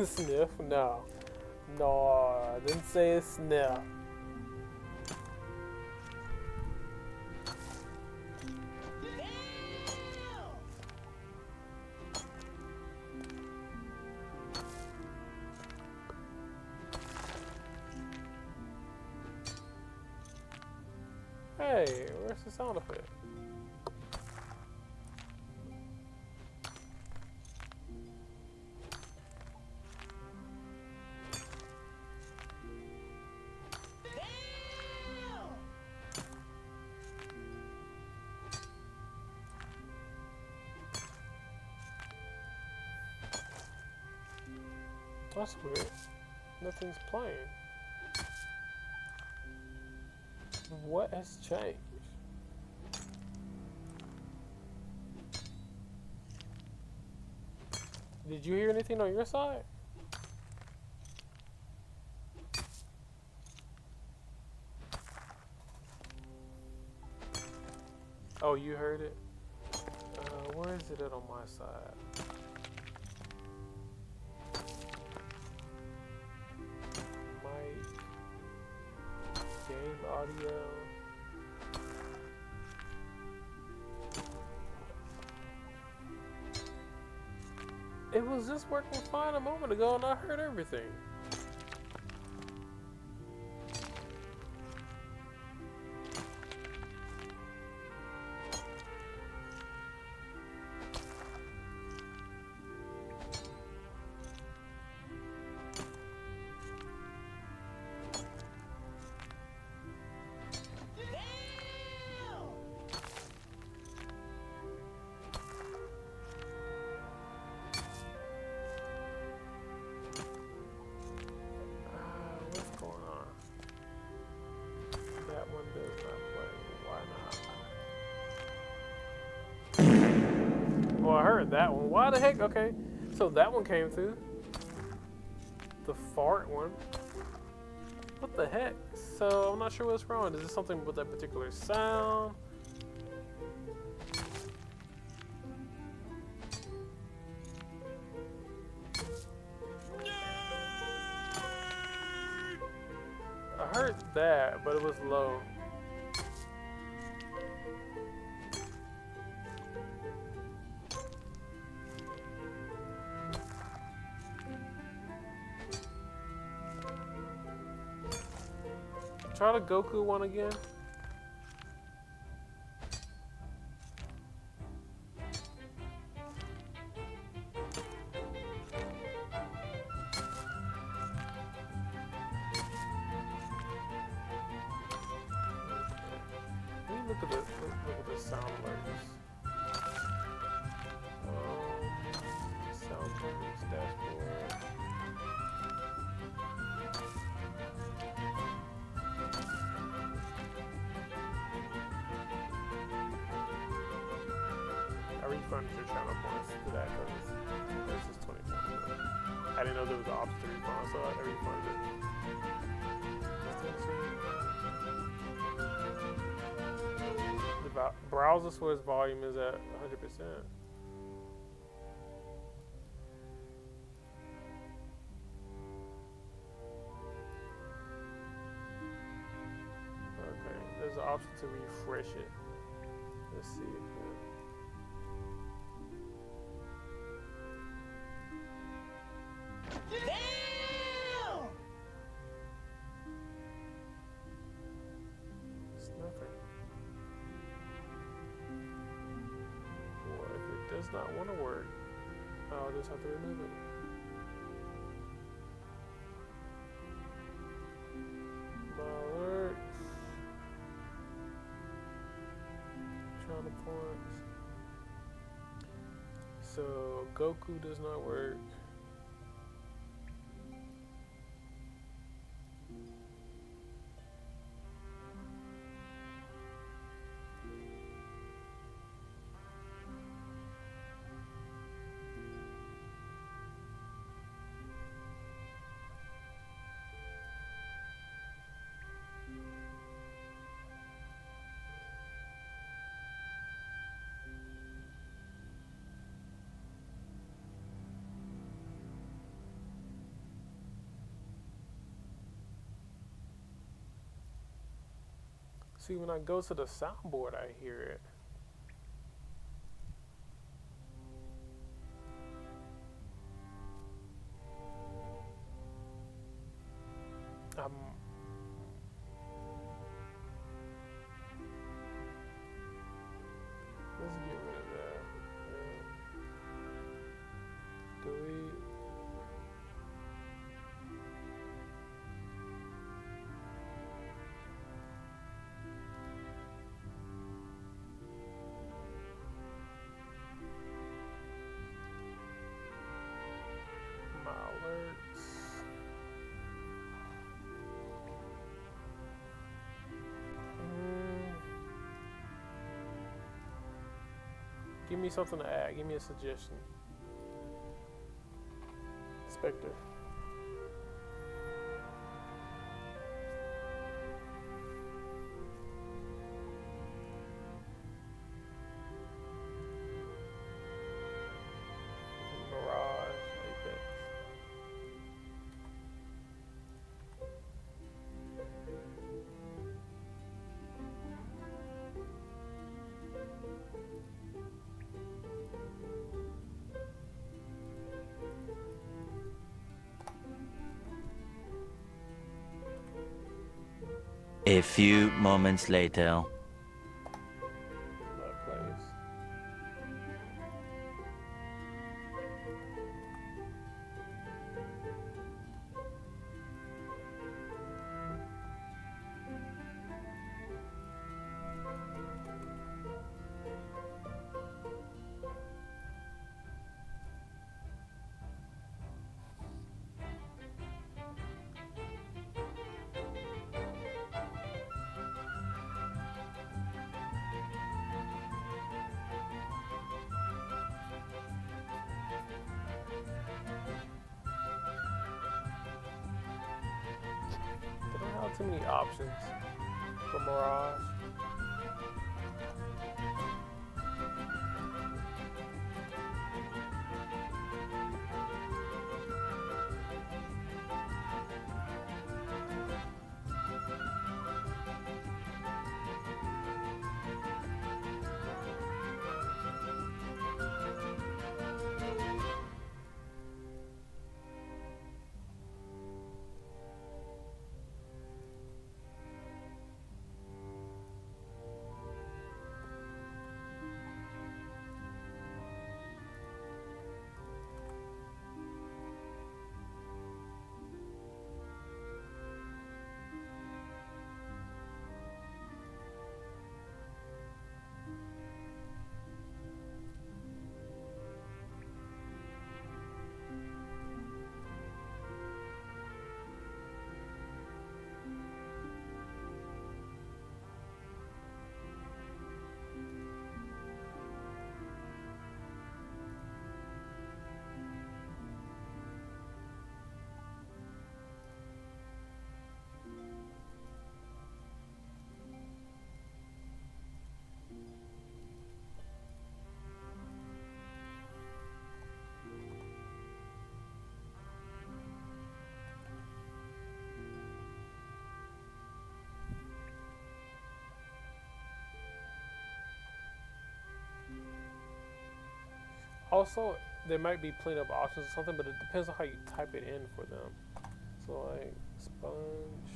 Sniff? No. No, I didn't say a sniff. Hey, where's the sound effect? That's weird. Nothing's playing. What has changed? Did you hear anything on your side? Oh, you heard it? Where is it at on my side? Mic, game audio. It was just working fine a moment ago and I heard everything. What's going on? That one does not play. Why not? Well, I heard that one. Why the heck? Okay, so that one came through. The fart one. What the heck? So I'm not sure what's wrong. Is this something with that particular sound? I heard that, but it was low. Try the Goku one again. Look at the sound alerts. Sound alerts dashboard. I refunded your channel points to that because this is 2020. I didn't know there was an option to refund, so I refunded it. The browser source volume is at 100%. Okay, there's an option to refresh it. Let's see. Damn! It's nothing. Well, if it does not want to work, I'll just have to remove it. My alerts. Channel points. So Goku does not work. See, when I go to the soundboard, I hear it. Let's get rid of that. Delete. My alerts. Give me something to add. Give me a suggestion. Spectre. Mirage. Apex. A few moments later. That place. They don't have too many options for Mirage. Also, there might be plenty of options or something, but it depends on how you type it in for them. So like sponge,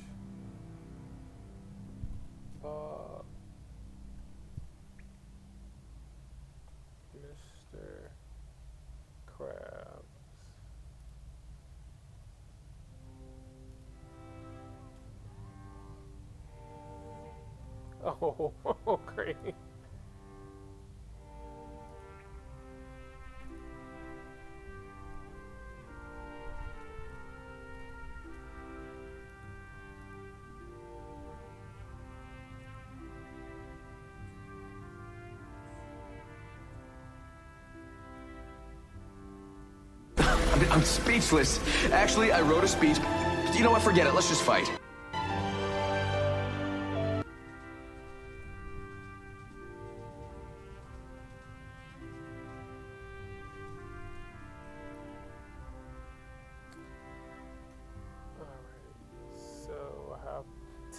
Mr. Krabs. Oh, great. I'm speechless. Actually, I wrote a speech. You know what? Forget it. Let's just fight. Alright, so I have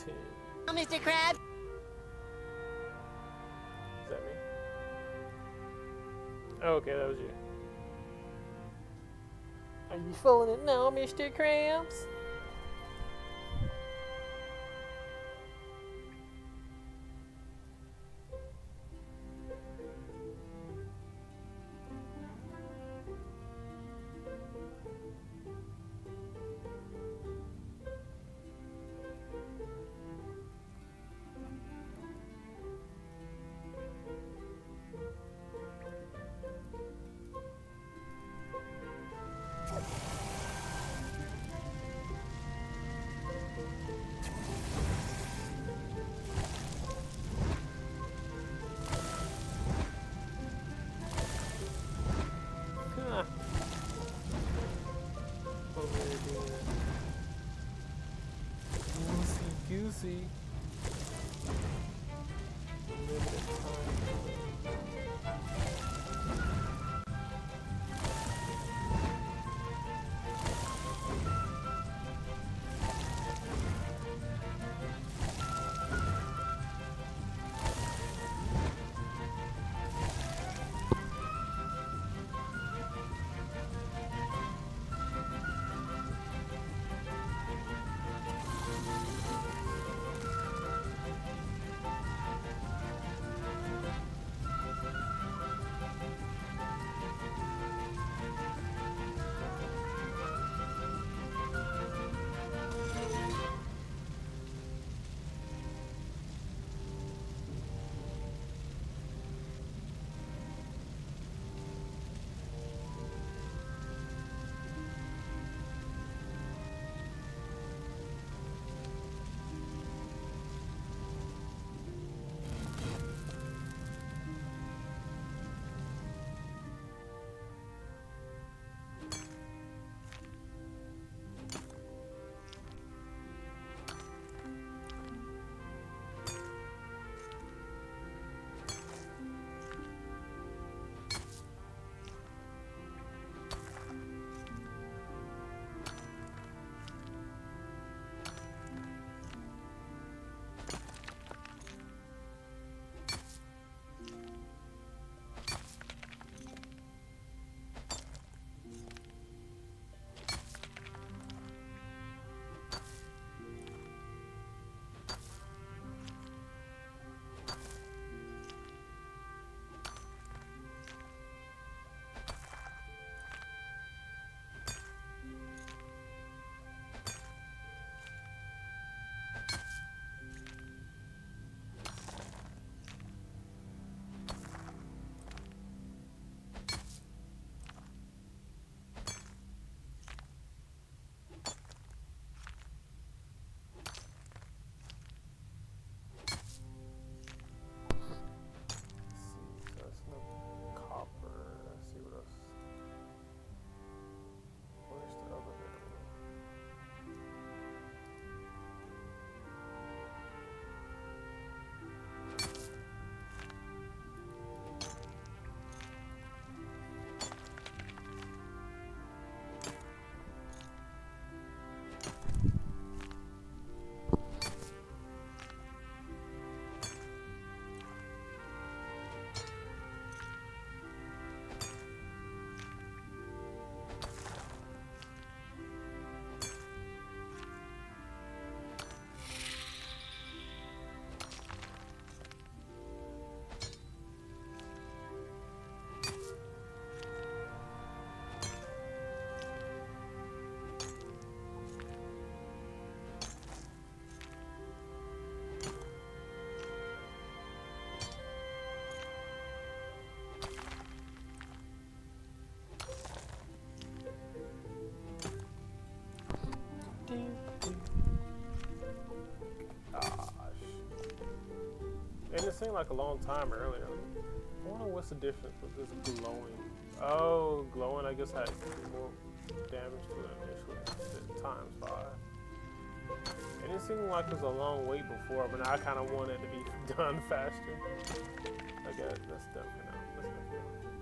10. Mr. Krabs. Is that me? Oh, okay, that was you. Are you feeling it now, Mr. Krabs? seemed like a long time earlier. I wonder what's the difference with this glowing. Oh, glowing, I guess had more damage to it initially. Times 5. It didn't seem like it was a long wait before, but now I kind of want it to be done faster. I guess that's done for now. That's done for now.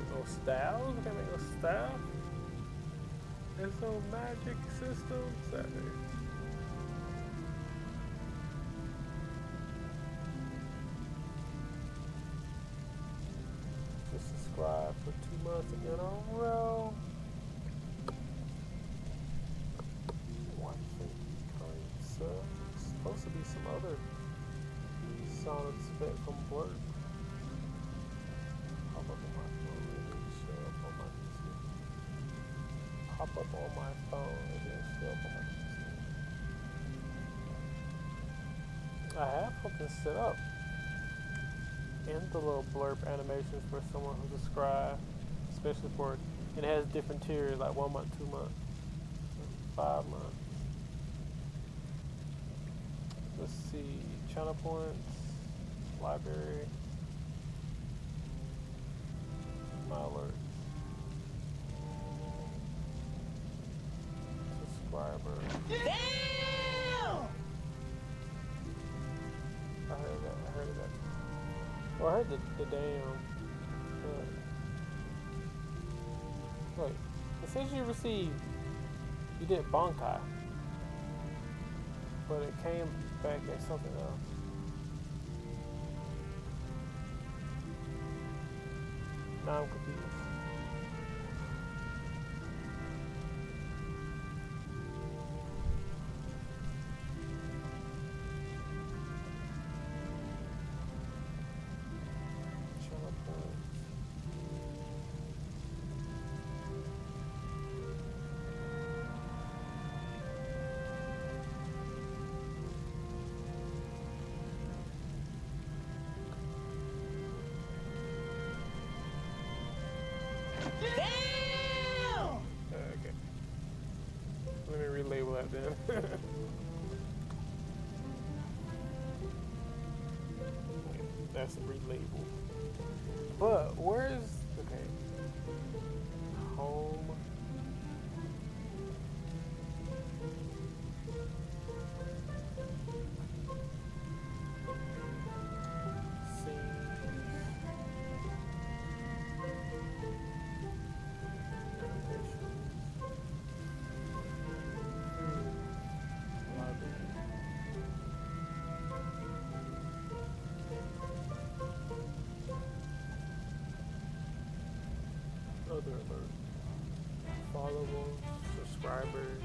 No styles? We can't make no staff? There's no magic systems? That just subscribe for 2 months in a row. One thing kind sub. Supposed to be some other solid spec from Blur. Pop up on my phone and then show up on my PC. Pop up on my phone and then show up on my PC. I have something set up in the little blurb animations for someone who subscribed, especially for, and it has different tiers like 1 month, 2 months, 5 months. Let's see, channel points, library, my alerts, subscriber. Damn! I heard that. Well, I heard the damn. Wait, it says you did Bankai, but it came back as something else. Now I'm confused. Damn! Okay. Let me relabel that then. That's relabeled. But where's okay? Home. Other alert. Followables, subscribers.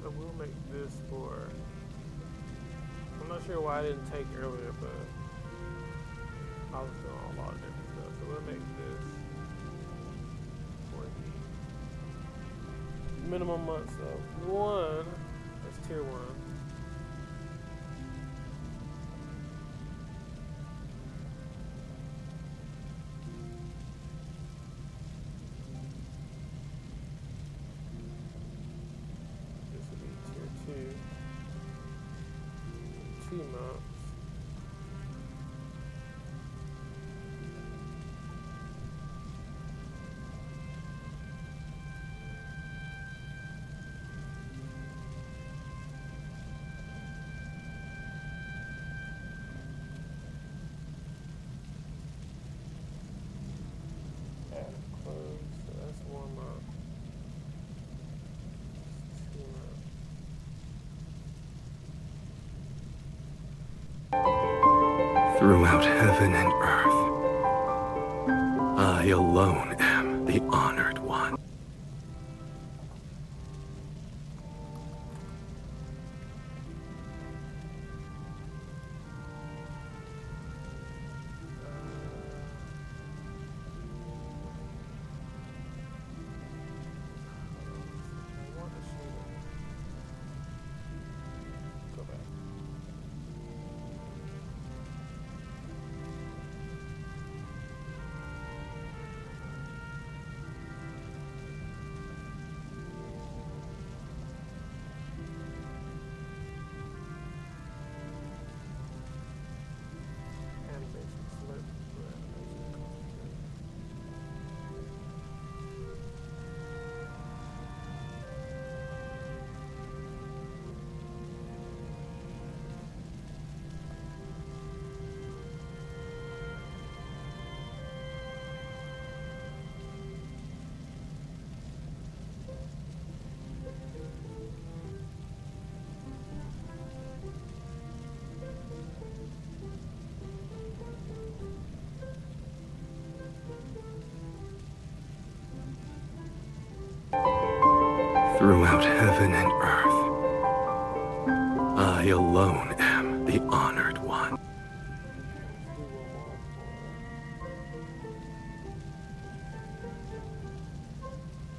will make this for. I'm not sure why I didn't take earlier, but I was doing a lot of different stuff. So we'll make this for the minimum months of 1. That's tier 1. This will be tier 2. 2 months. Close, so that's 1 month. 2 months. Throughout heaven and earth, I alone am the honored one. I want to show it. Go back. Animation select for animation concentrate. Throughout heaven and earth, I alone am the honored one. Let's do one more for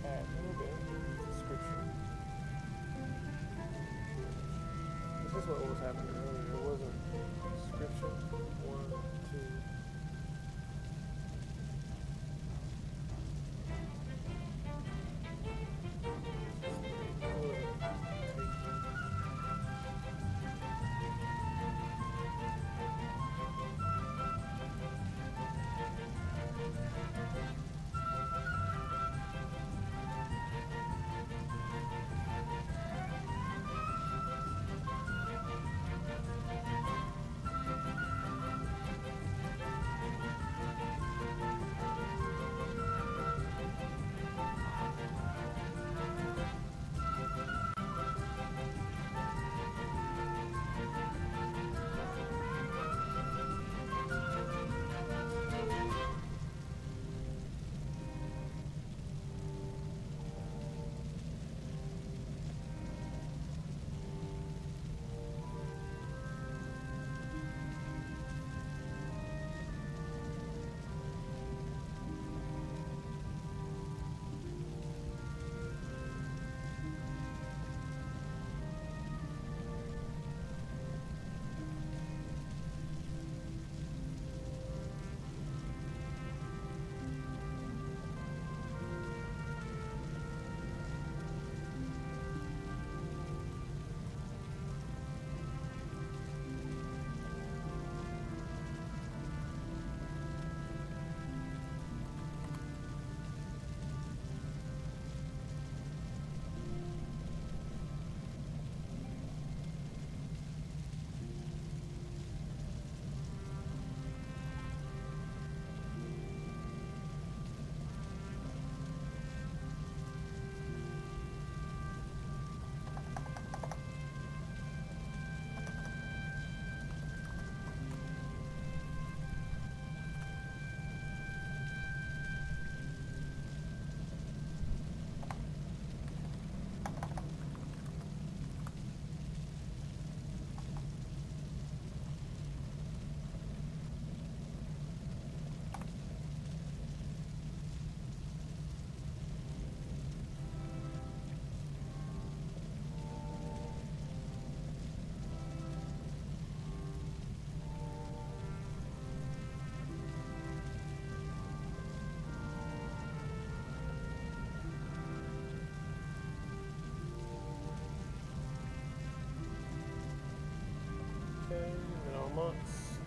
add a little bit description. This is what was happening earlier. It wasn't description. 1, 2.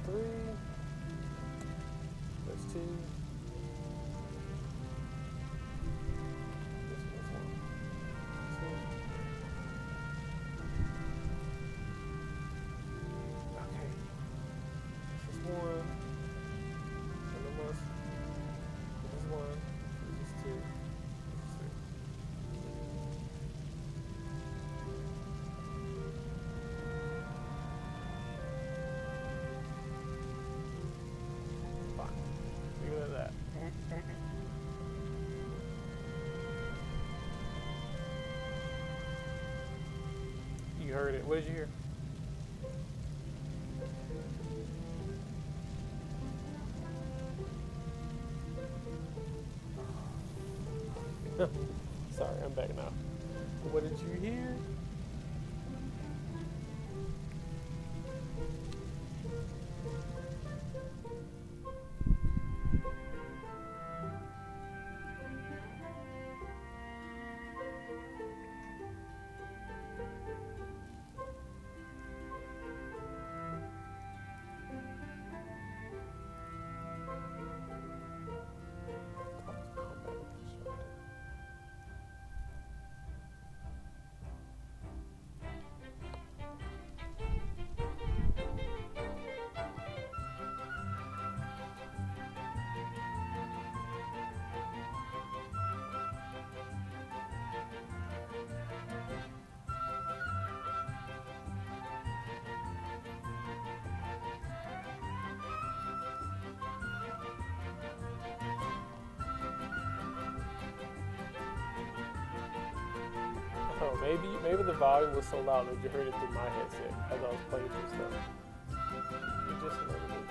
3. That's 2. This one's 1. 2. Okay. This is 1. And then this is 1. This is 2. This is 3. Fine. Leave it at that. You heard it. What did you hear? Sorry, I'm back now. What did you hear? Oh, maybe the volume was so loud that you heard it through my headset as I was playing through stuff. You just another good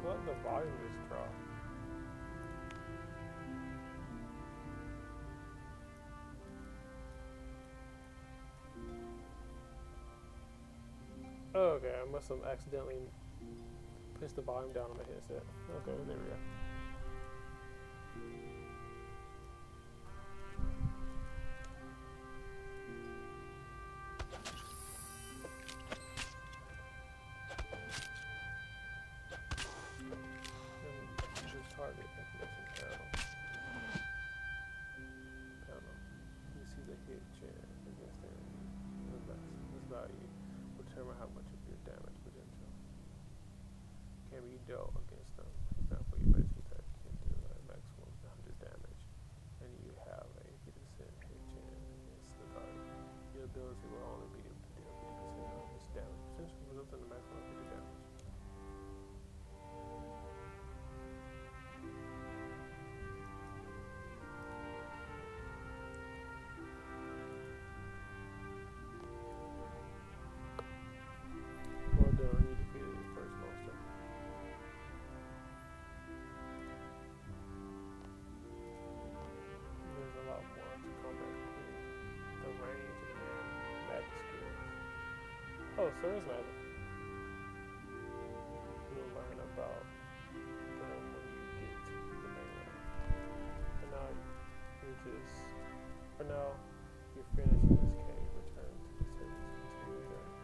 Let the volume just drop. Oh, okay, I must have accidentally pushed the volume down on my headset. Okay, there we go. Target information panel. You see the hit chance against their this value will determine how much of your damage potential can be dealt against them. For example, your basic attack can do a maximum 100 damage, and you have a 50% hit chance against the target. Your ability will only be able to deal 50% of this damage potential, resulting in a maximum of 50 damage. Well done, you defeated the first monster. There's a lot more to combat, including the range and magic skills. Oh, service magic. You'll learn about them when you get to the mainland. For now, you're finished in this cave. Return to the surface and continue your journey.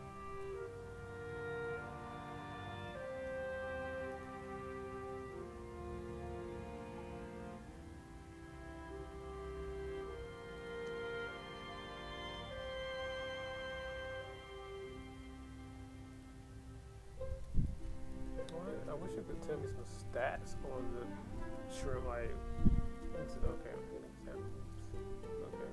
I wish you could tell me some stats on the shrimp. Like, okay, an example. Okay.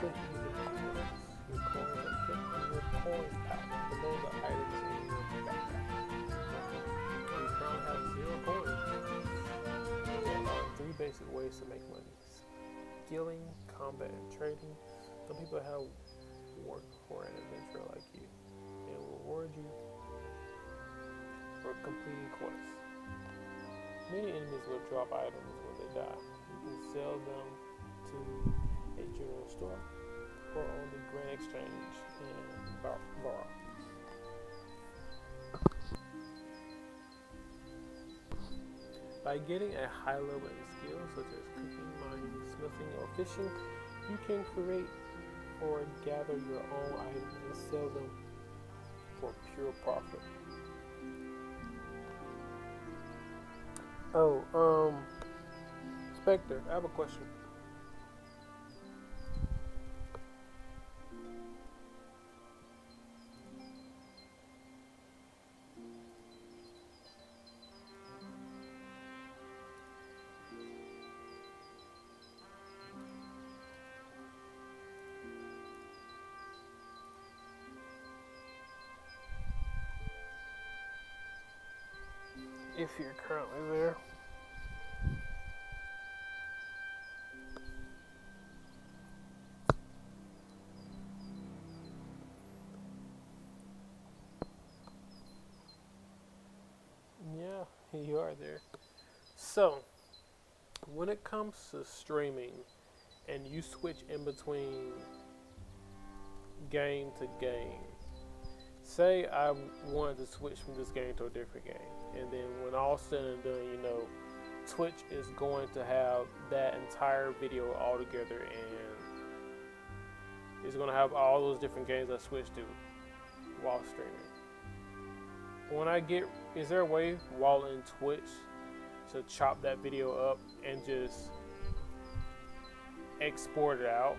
click using keywords. Your coins are kept in your coin pack below the items in your backpack. You currently have 0 coins. There are 3 basic ways to make money: skilling, combat, and trading. Some people have worked for an adventurer like you and will reward you for completing quests. Many enemies will drop items when they die. You can sell them to a general store or on the Grand Exchange and borrow. By getting a high level in skills such as cooking, mining, smithing, or fishing, you can create or gather your own items and sell them for pure profit. Oh, Spectre, I have a question. If you're currently there. Yeah, you are there. So, when it comes to streaming and you switch in between game to game, say I wanted to switch from this game to a different game, and then when all said and done, you know, Twitch is going to have that entire video all together, and it's going to have all those different games I switched to while streaming. When I get, is there a way while in Twitch to chop that video up and just export it out?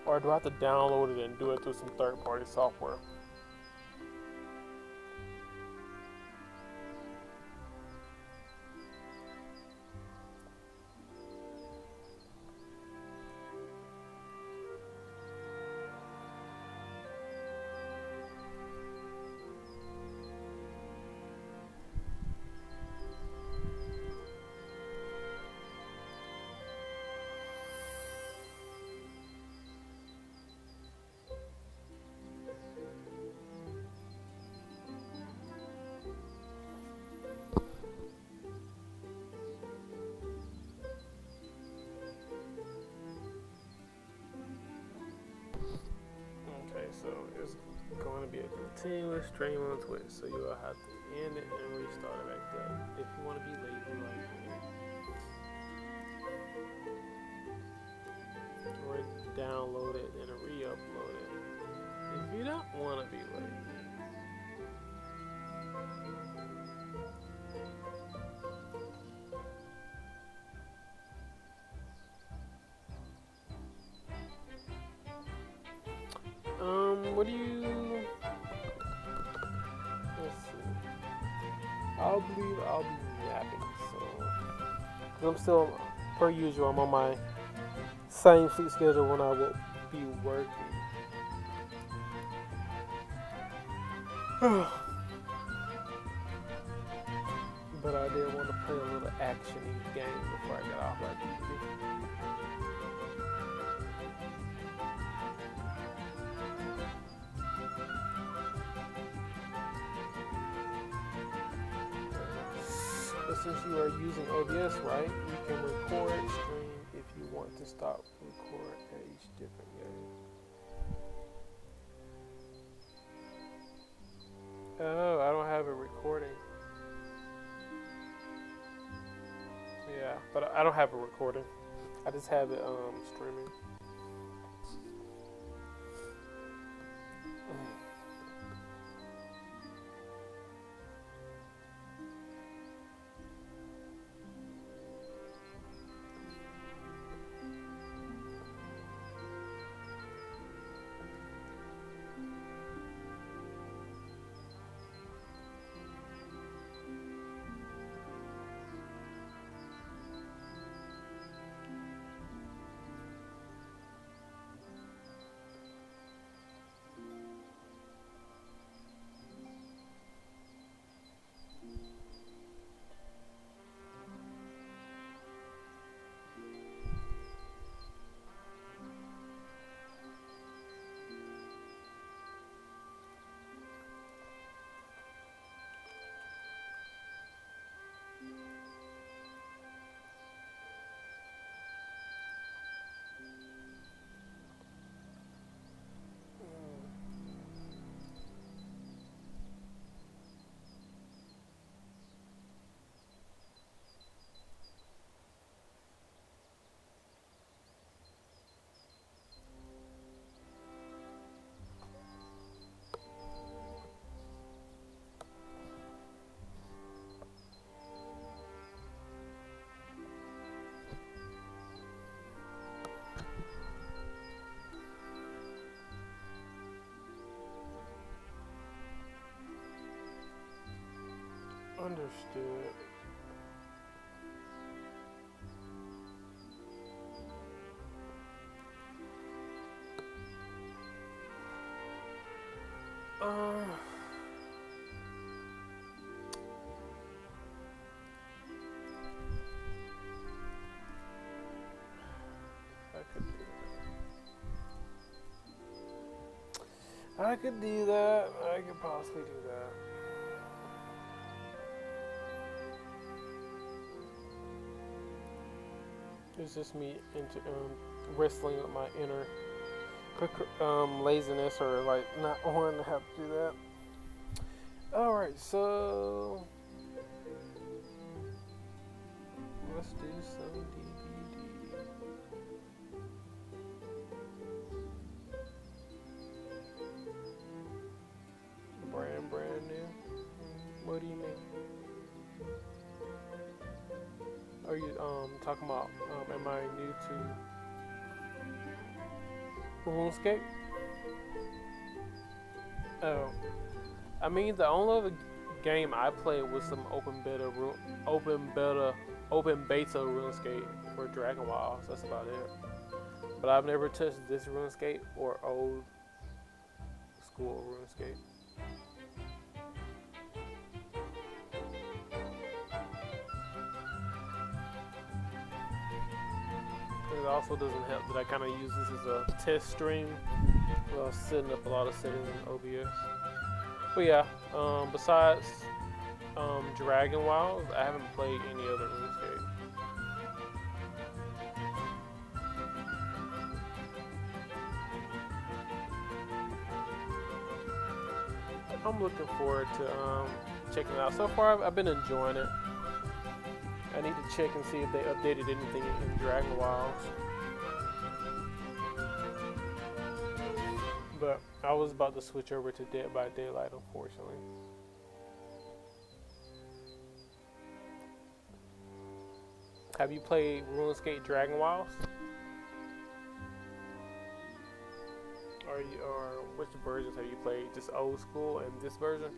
Or do I have to download it and do it through some third-party software? So it's going to be a continuous stream on Twitch, so you'll have to end it and restart it back up if you want to be lazy like me. Or download it and re-upload it if you don't want to be lazy. What do you... Let's see. I'll be napping, so... Cause I'm still, per usual, I'm on my same sleep schedule when I will be working. But I did want to play a little action-y game before I get off like usual. Since you are using OBS, right, you can record stream if you want to stop record at each different game. Oh, I don't have it recording. Yeah, but I don't have it recording. I just have it streaming. Understood. I could do that. I could possibly do that. It's just me wrestling with my inner laziness or like not wanting to have to do that. Alright, so let's do some DVD. Brand new? What do you mean? Are you talking about am I new to RuneScape? Oh, I mean the only other game I played was some open beta RuneScape for Dragon Wilds. That's about it. But I've never touched this RuneScape or old school RuneScape. It also doesn't help that I kind of use this as a test stream while setting up a lot of settings in OBS. But yeah, besides Dragon Wilds, I haven't played any other RuneScape. I'm looking forward to checking it out. So far, I've been enjoying it. I need to check and see if they updated anything in Dragon Wilds. But I was about to switch over to Dead by Daylight, unfortunately. Have you played RuneScape Dragon Wilds? Or which versions have you played? Just old school and this version?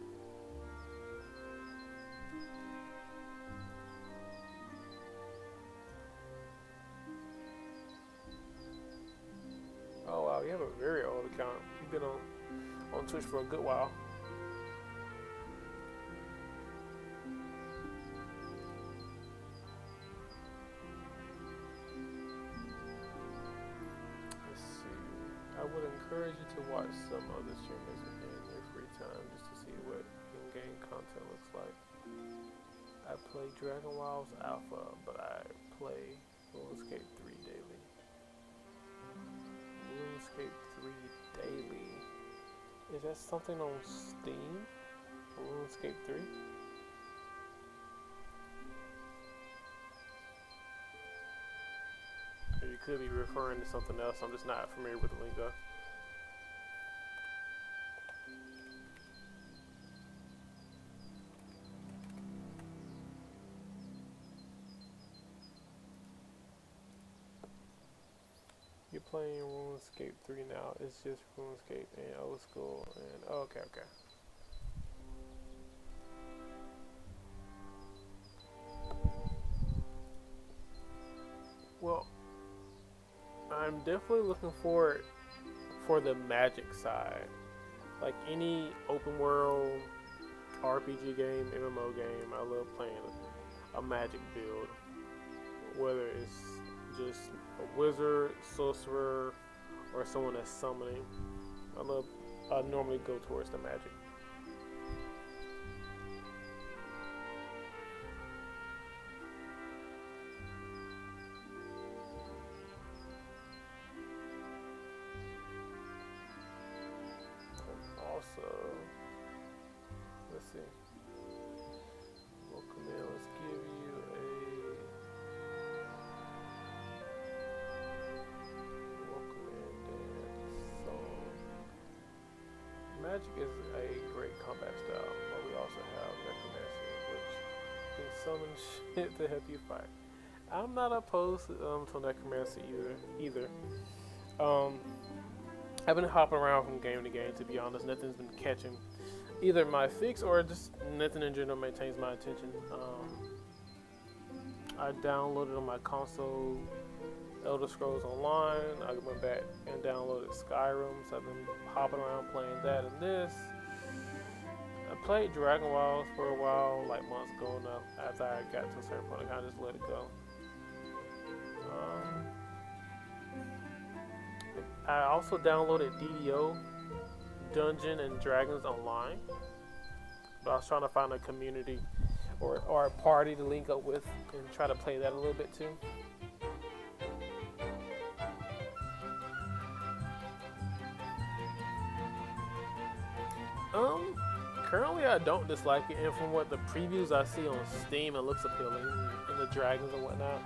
Oh wow, you have a very old account. You've been on Twitch for a good while. Let's see. I would encourage you to watch some other streamers in your free time just to see what in-game content looks like. I play Dragon Wilds Alpha, but I play RuneScape 3 daily. RuneScape 3 daily. Is that something on Steam? RuneScape 3? Or you could be referring to something else. I'm just not familiar with the lingo. You're playing RuneScape 3 now. It's just RuneScape and old school and oh, okay. Well, I'm definitely looking forward for the magic side. Like any open world RPG game, MMO game, I love playing a magic build. Whether it's just a wizard, sorcerer, or someone that's summoning. I normally go towards the magic. And also, let's see. Welcome in. Let's give you magic is a great combat style, but we also have necromancy, which can summon shit to help you fight. I'm not opposed to necromancy either. I've been hopping around from game to game, to be honest. Nothing's been catching either my fix or just nothing in general maintains my attention. I downloaded on my console Elder Scrolls Online. I went back and downloaded Skyrim, so I've been hopping around playing that and this. I played Dragon Balls for a while, like months ago now. After I got to a certain point, I kind of just let it go. I also downloaded DDO, Dungeon and Dragons Online, but I was trying to find a community or a party to link up with and try to play that a little bit too. Currently I don't dislike it, and from what the previews I see on Steam, it looks appealing, and the dragons and whatnot.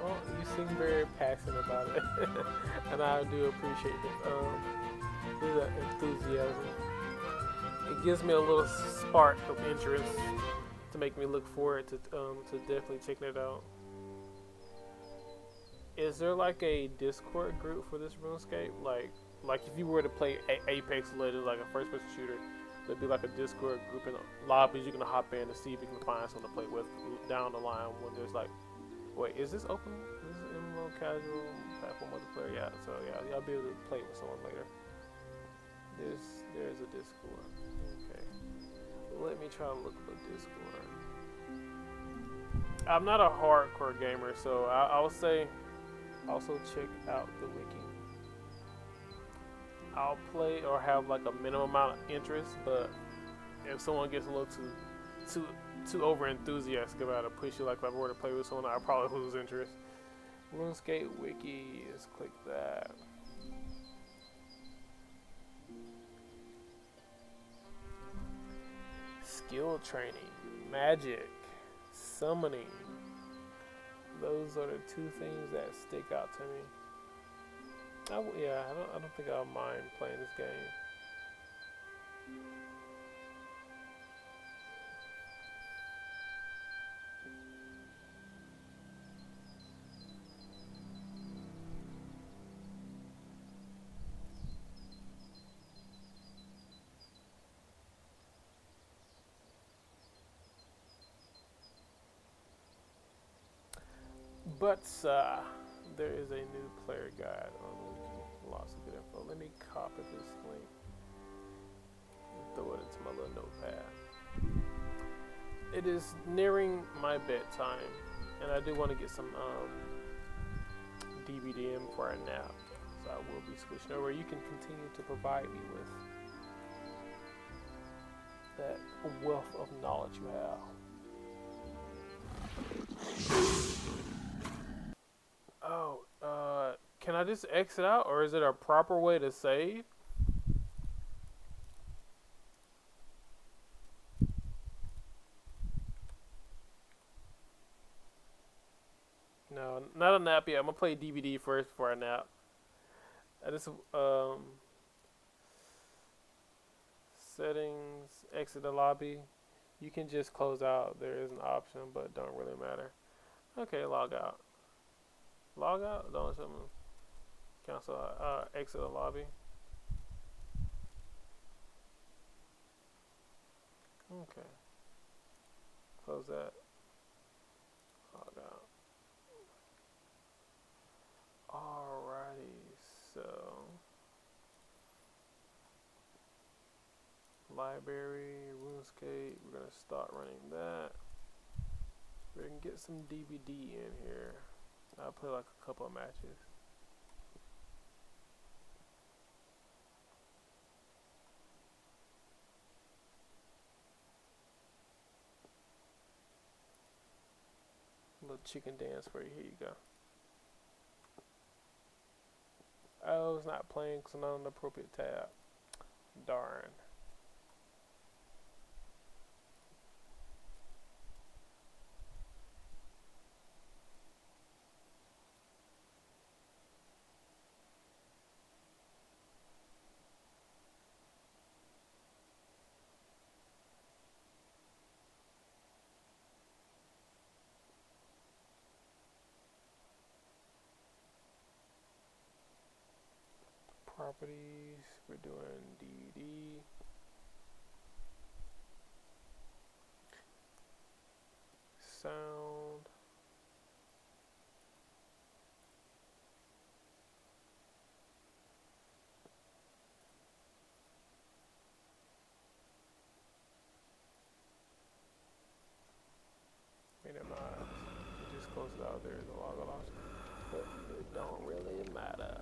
Well, you seem very passionate about it, and I do appreciate the enthusiasm. It gives me a little spark of interest to make me look forward to definitely checking it out. Is there like a Discord group for this RuneScape? Like if you were to play Apex Legends, like a first-person shooter, there'd be like a Discord group and lobbies you can hop in to see if you can find someone to play with down the line when there's like, wait, is this open? Is this MMO casual platform multiplayer? Yeah, so yeah, y'all be able to play with someone later. There's a Discord. Okay. Let me try to look for Discord. I'm not a hardcore gamer, so I'll say also check out the wiki. I'll play or have like a minimum amount of interest, but if someone gets a little too over enthusiastic about it, push you like if I were to play with someone, I'll probably lose interest. RuneScape wiki, let's click that. Skill training, magic, summoning. Those are the two things that stick out to me. I don't think I'll mind playing this game. But there is a new player guide on the wiki. Lots of good info. Let me copy this link and throw it into my little notepad. It is nearing my bedtime, and I do want to get some DVD in for a nap. So I will be switching over. You can continue to provide me with that wealth of knowledge you have. Oh, can I just exit out, or is it a proper way to save? No, not a nap yet. I'm gonna play DVD first before I nap. I just settings, exit the lobby. You can just close out. There is an option, but don't really matter. Okay, log out. Log out? Don't show me. Cancel. Exit the lobby. Okay. Close that. Log out. Alrighty, so library, RuneScape. We're gonna start running that. We can get some DVD in here. I'll play like a couple of matches. A little chicken dance for you. Here you go. Oh, it's not playing because I'm not on the appropriate tab. Darn. properties. We're doing DD. Sound. Minimize. You just close it out. There's a log loss, but it don't really matter.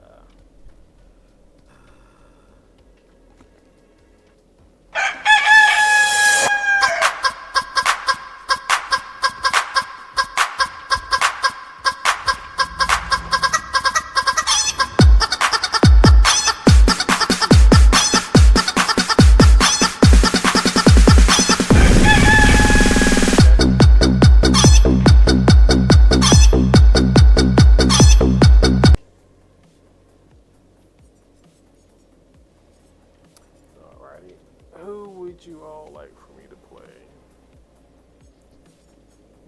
Alrighty. Who would you all like for me to play?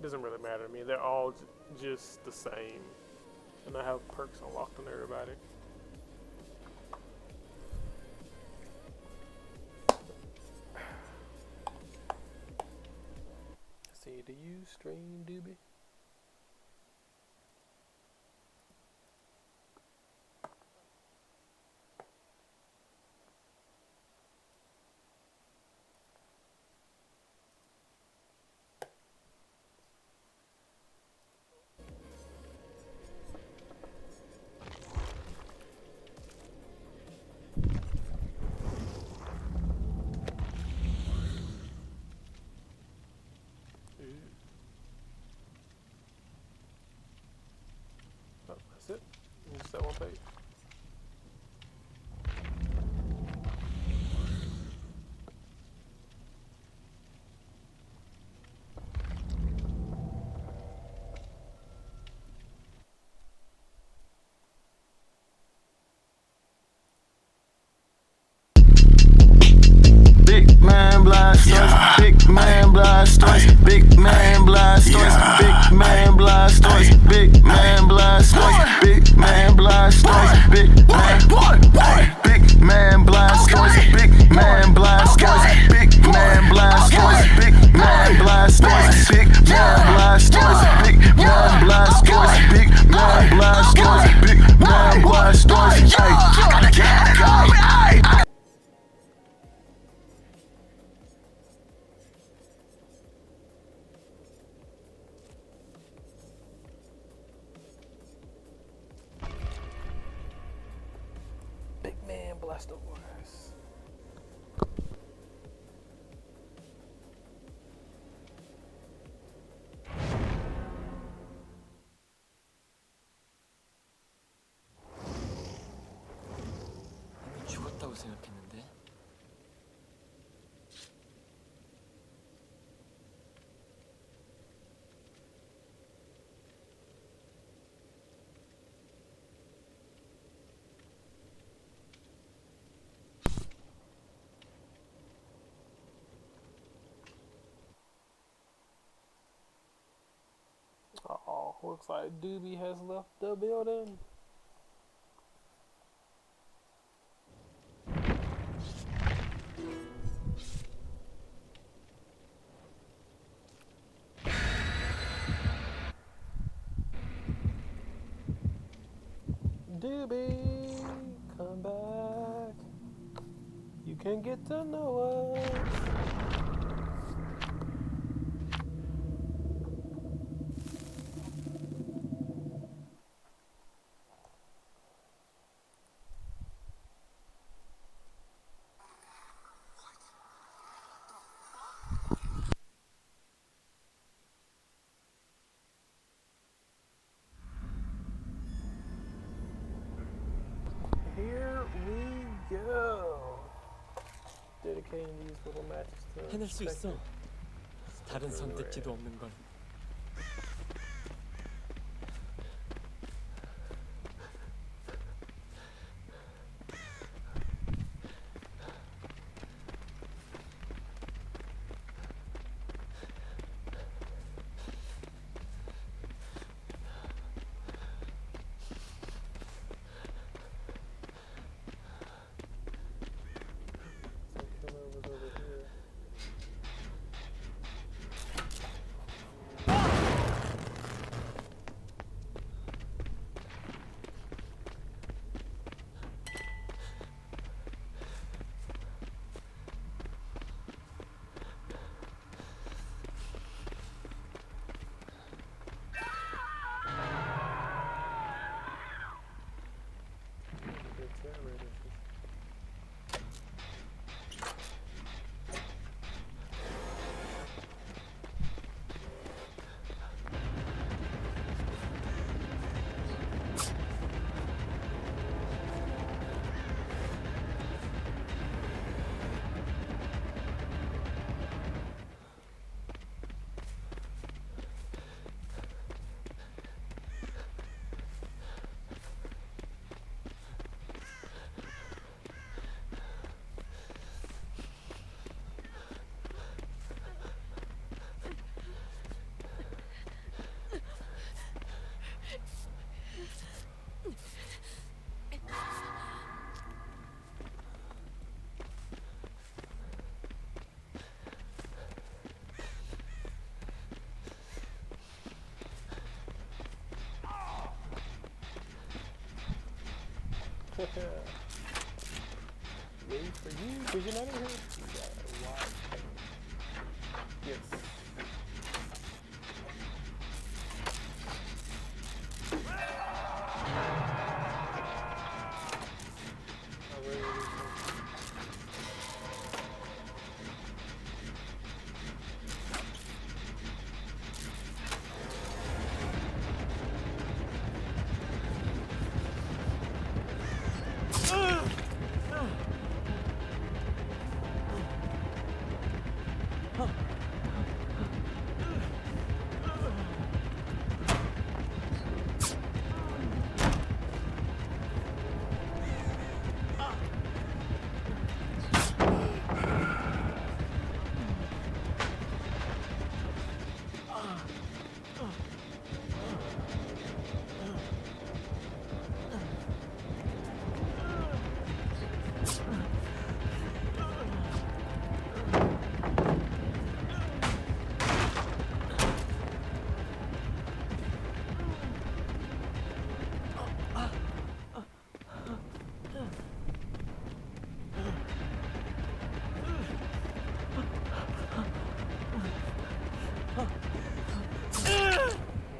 Doesn't really matter to me. They're all just the same. And I have perks unlocked on everybody. Let's see, do you stream Doobie? Oh, that's it. Just that one page. Big man blast stories, big man blast stories, big man blast stories, big man blast stories, big man blast stories, big man blast stories, big man blast stories, big man blast stories, big man blast stories, big man blast stories, big man blast stories, big man blast stories, big man blast stories, big man blast stories. I gotta get it going. Big man Blastoise. 이미 죽었다고 생각했는데. Oh, looks like Doobie has left the building. Doobie, come back. You can get to know us. Here we go. Dedicating these little matches to 해낼 수 있어. expected 다른 stuff in 선택지도 red. 없는 걸. Yay for you, because you're not in here. You got a wide thing. Yes.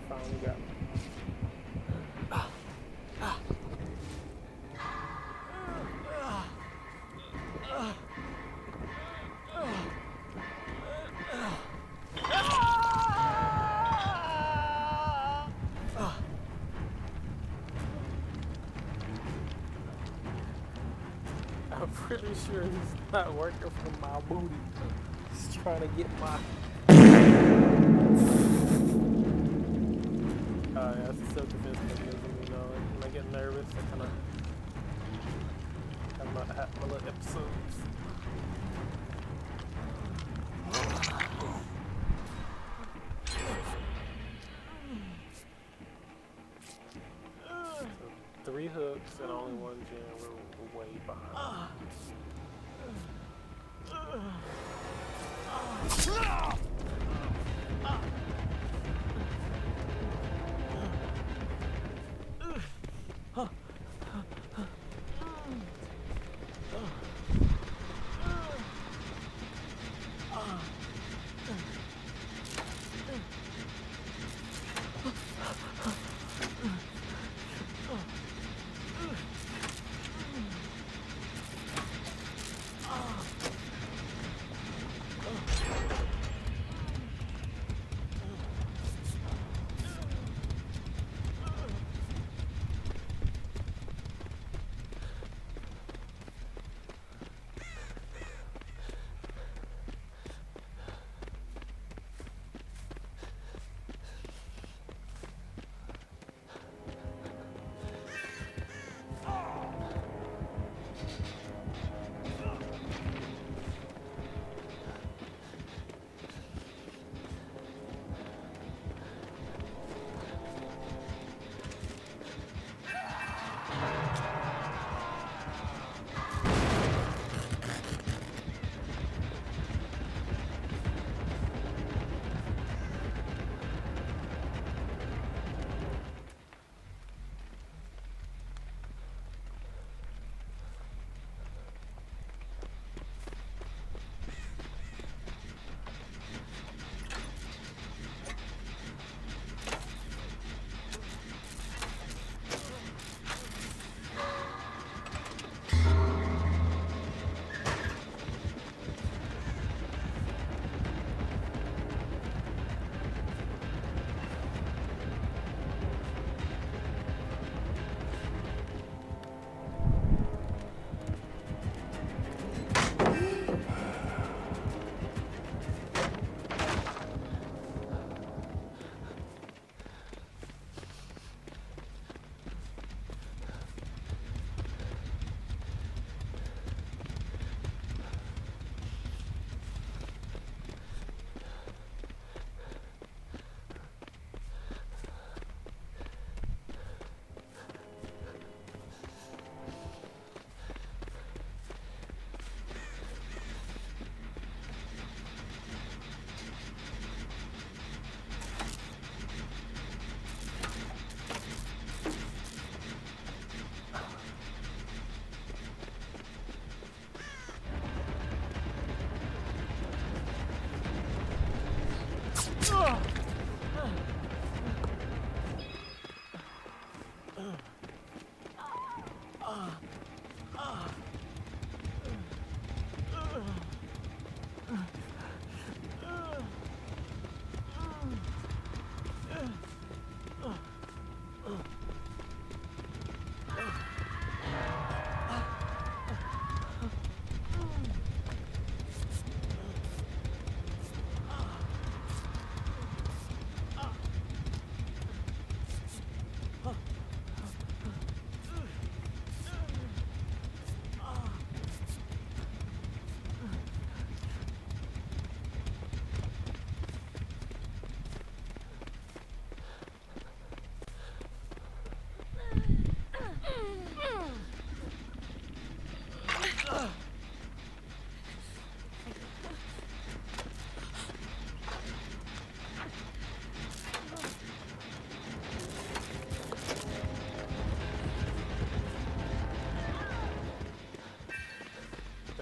Finally got me. I'm pretty sure he's not working for my booty. He's trying to get my. Yeah, it's a self-defense mechanism, you know. When I get nervous, I kind of have my little episodes. So 3 hooks and only 1 gem. We're way behind.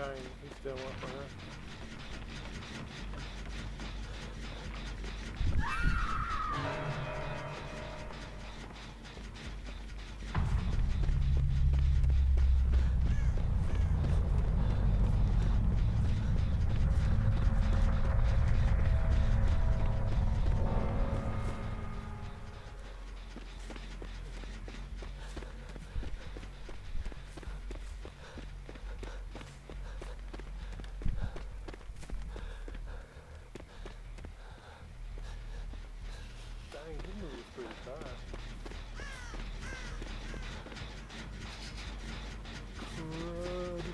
Dang, he still went for her. Dang, he moves pretty fast. Crud.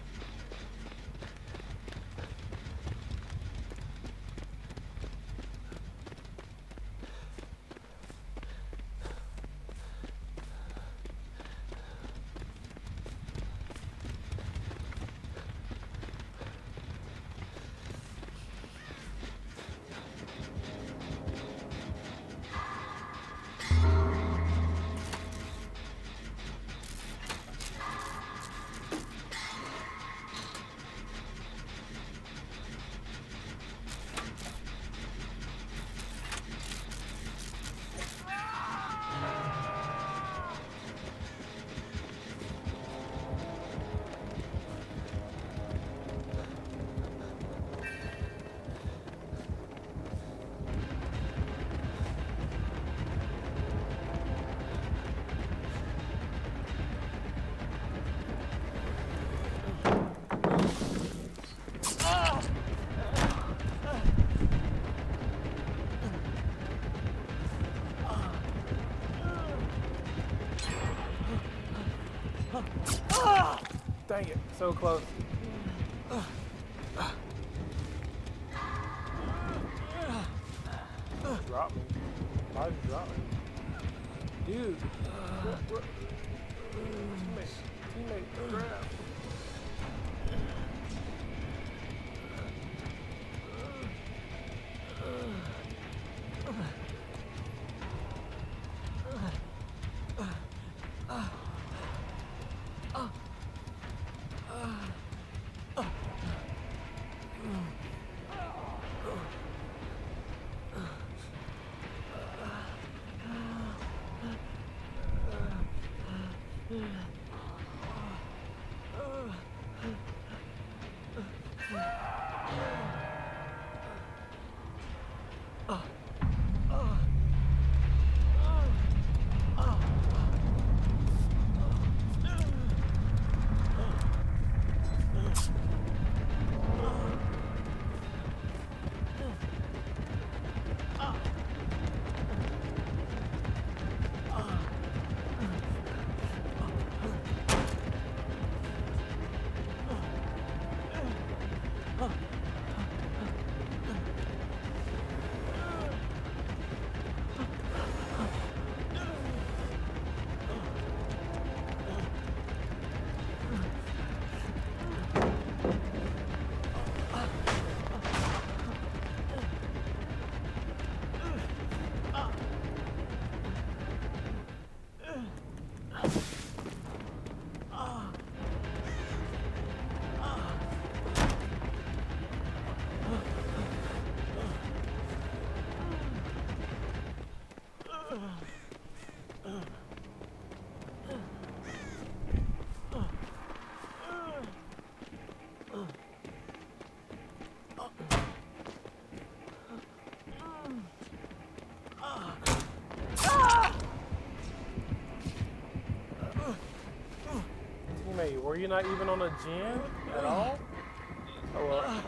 Dang it, so close. Drop me. Why'd you drop me? Dude. Teammate, grab. Teammate, were you not even on a gen at all? Oh well.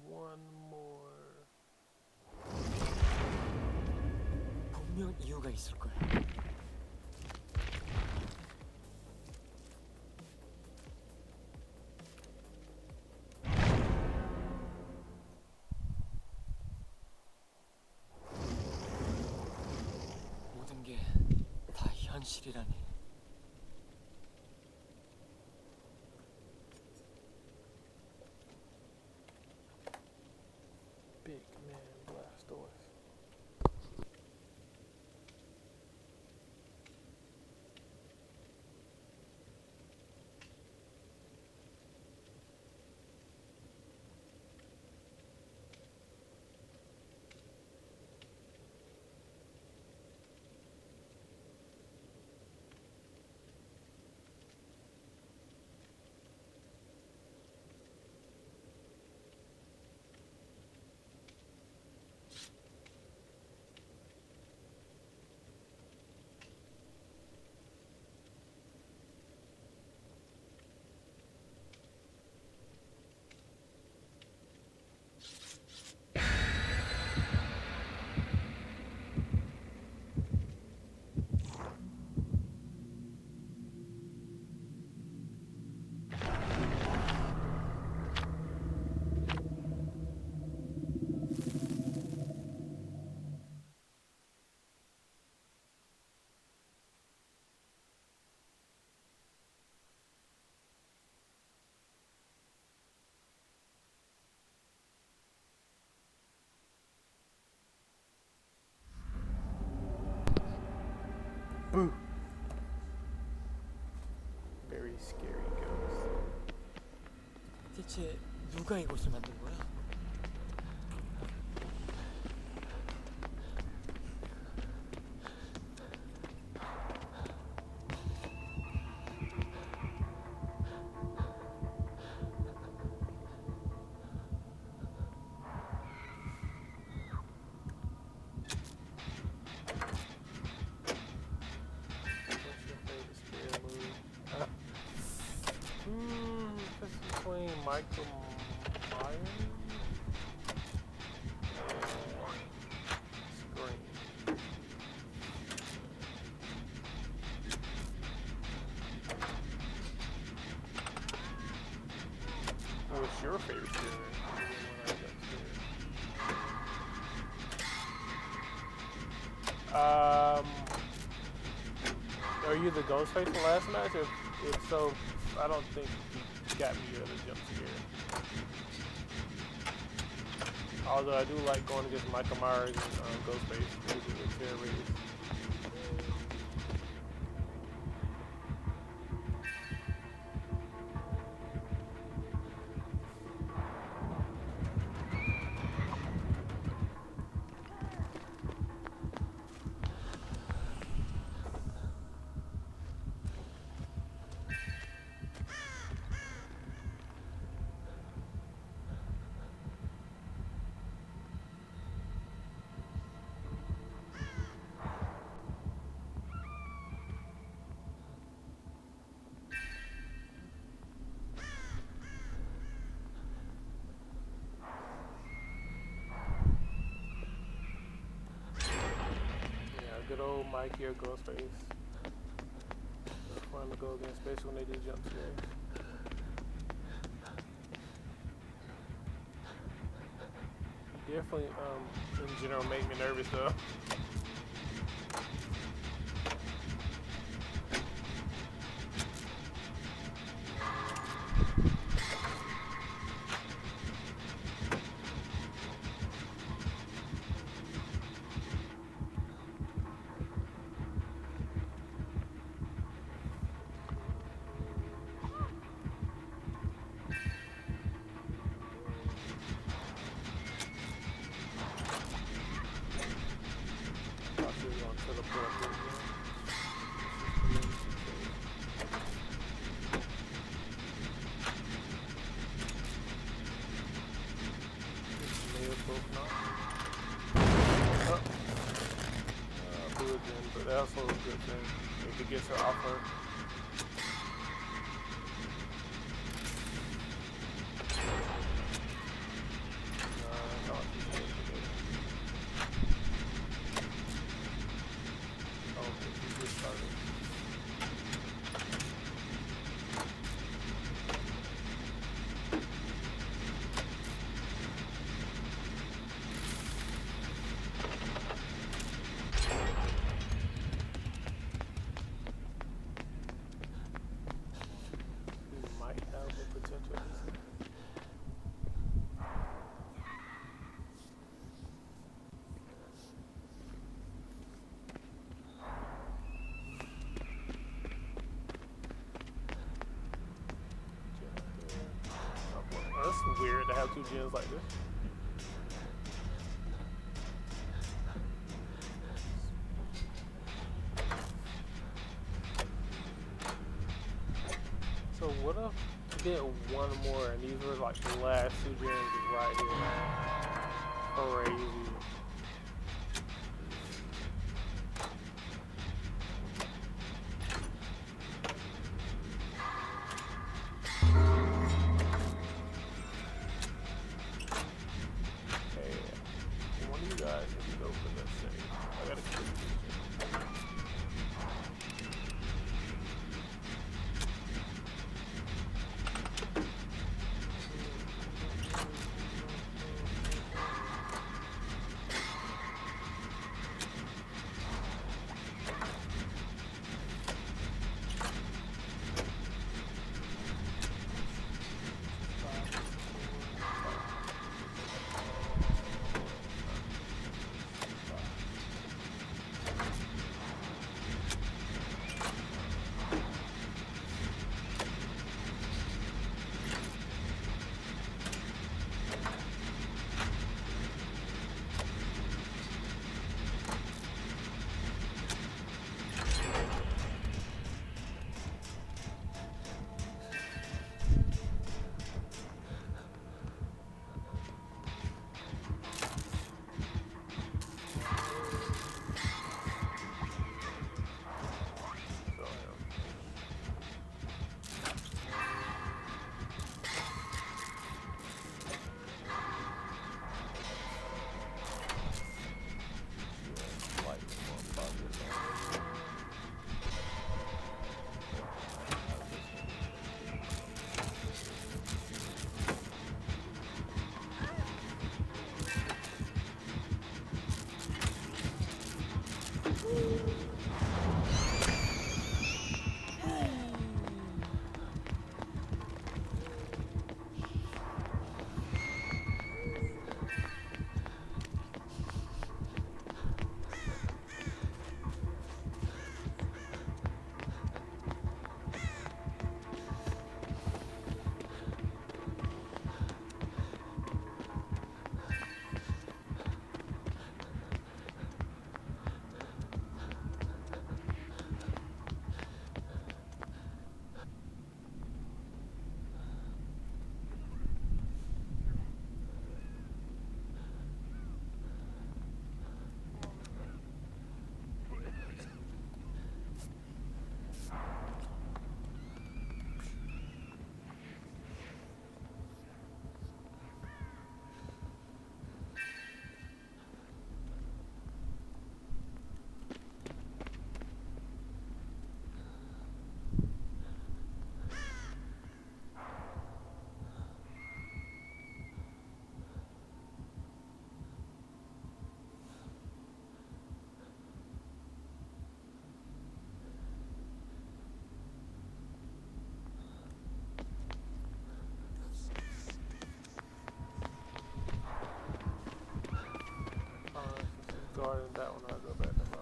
one more. 분명 이유가 있을 거야. 모든 게 다 현실이라니. Big man Blastoise. Boo. Very scary ghost. 대체 누가 이곳을 만든 거야? What's your favorite scary movie? This is between Michael Myers and Scream. What's your favorite scary movie? Are you the Ghostface from last match? If so, I don't think you got me at a jump scare. Although I do like going against Michael Myers and Ghostface, usually with terror raiders. Good old Mikey or Ghostface. It's fun to go against, especially when they do jump scares. Definitely, in general, make me nervous though. But that's also a good thing if it gets her off her. 2 gens like this. So what if we did one more and these were like the last 2 gens right here? Crazy. One of you guys need to go for this thing. I gotta click this thing. Garden, that one I'll go back to mine.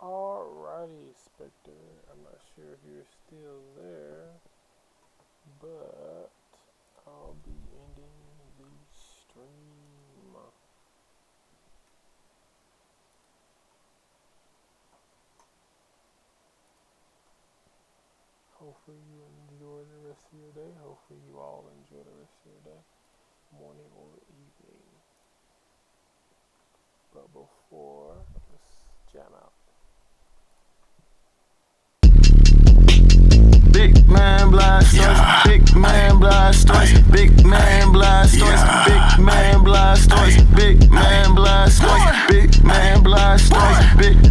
Alrighty, Spectre. I'm not sure if you're still there, but I'll be ending the stream. Hopefully you enjoy the rest of your day. Hopefully you all enjoy the rest of your day, morning or evening. But before, let's jam out. Big man blast stories, big man blast stories, big man blast stories, big man blast stories, big man blast stories, big man blast stories, big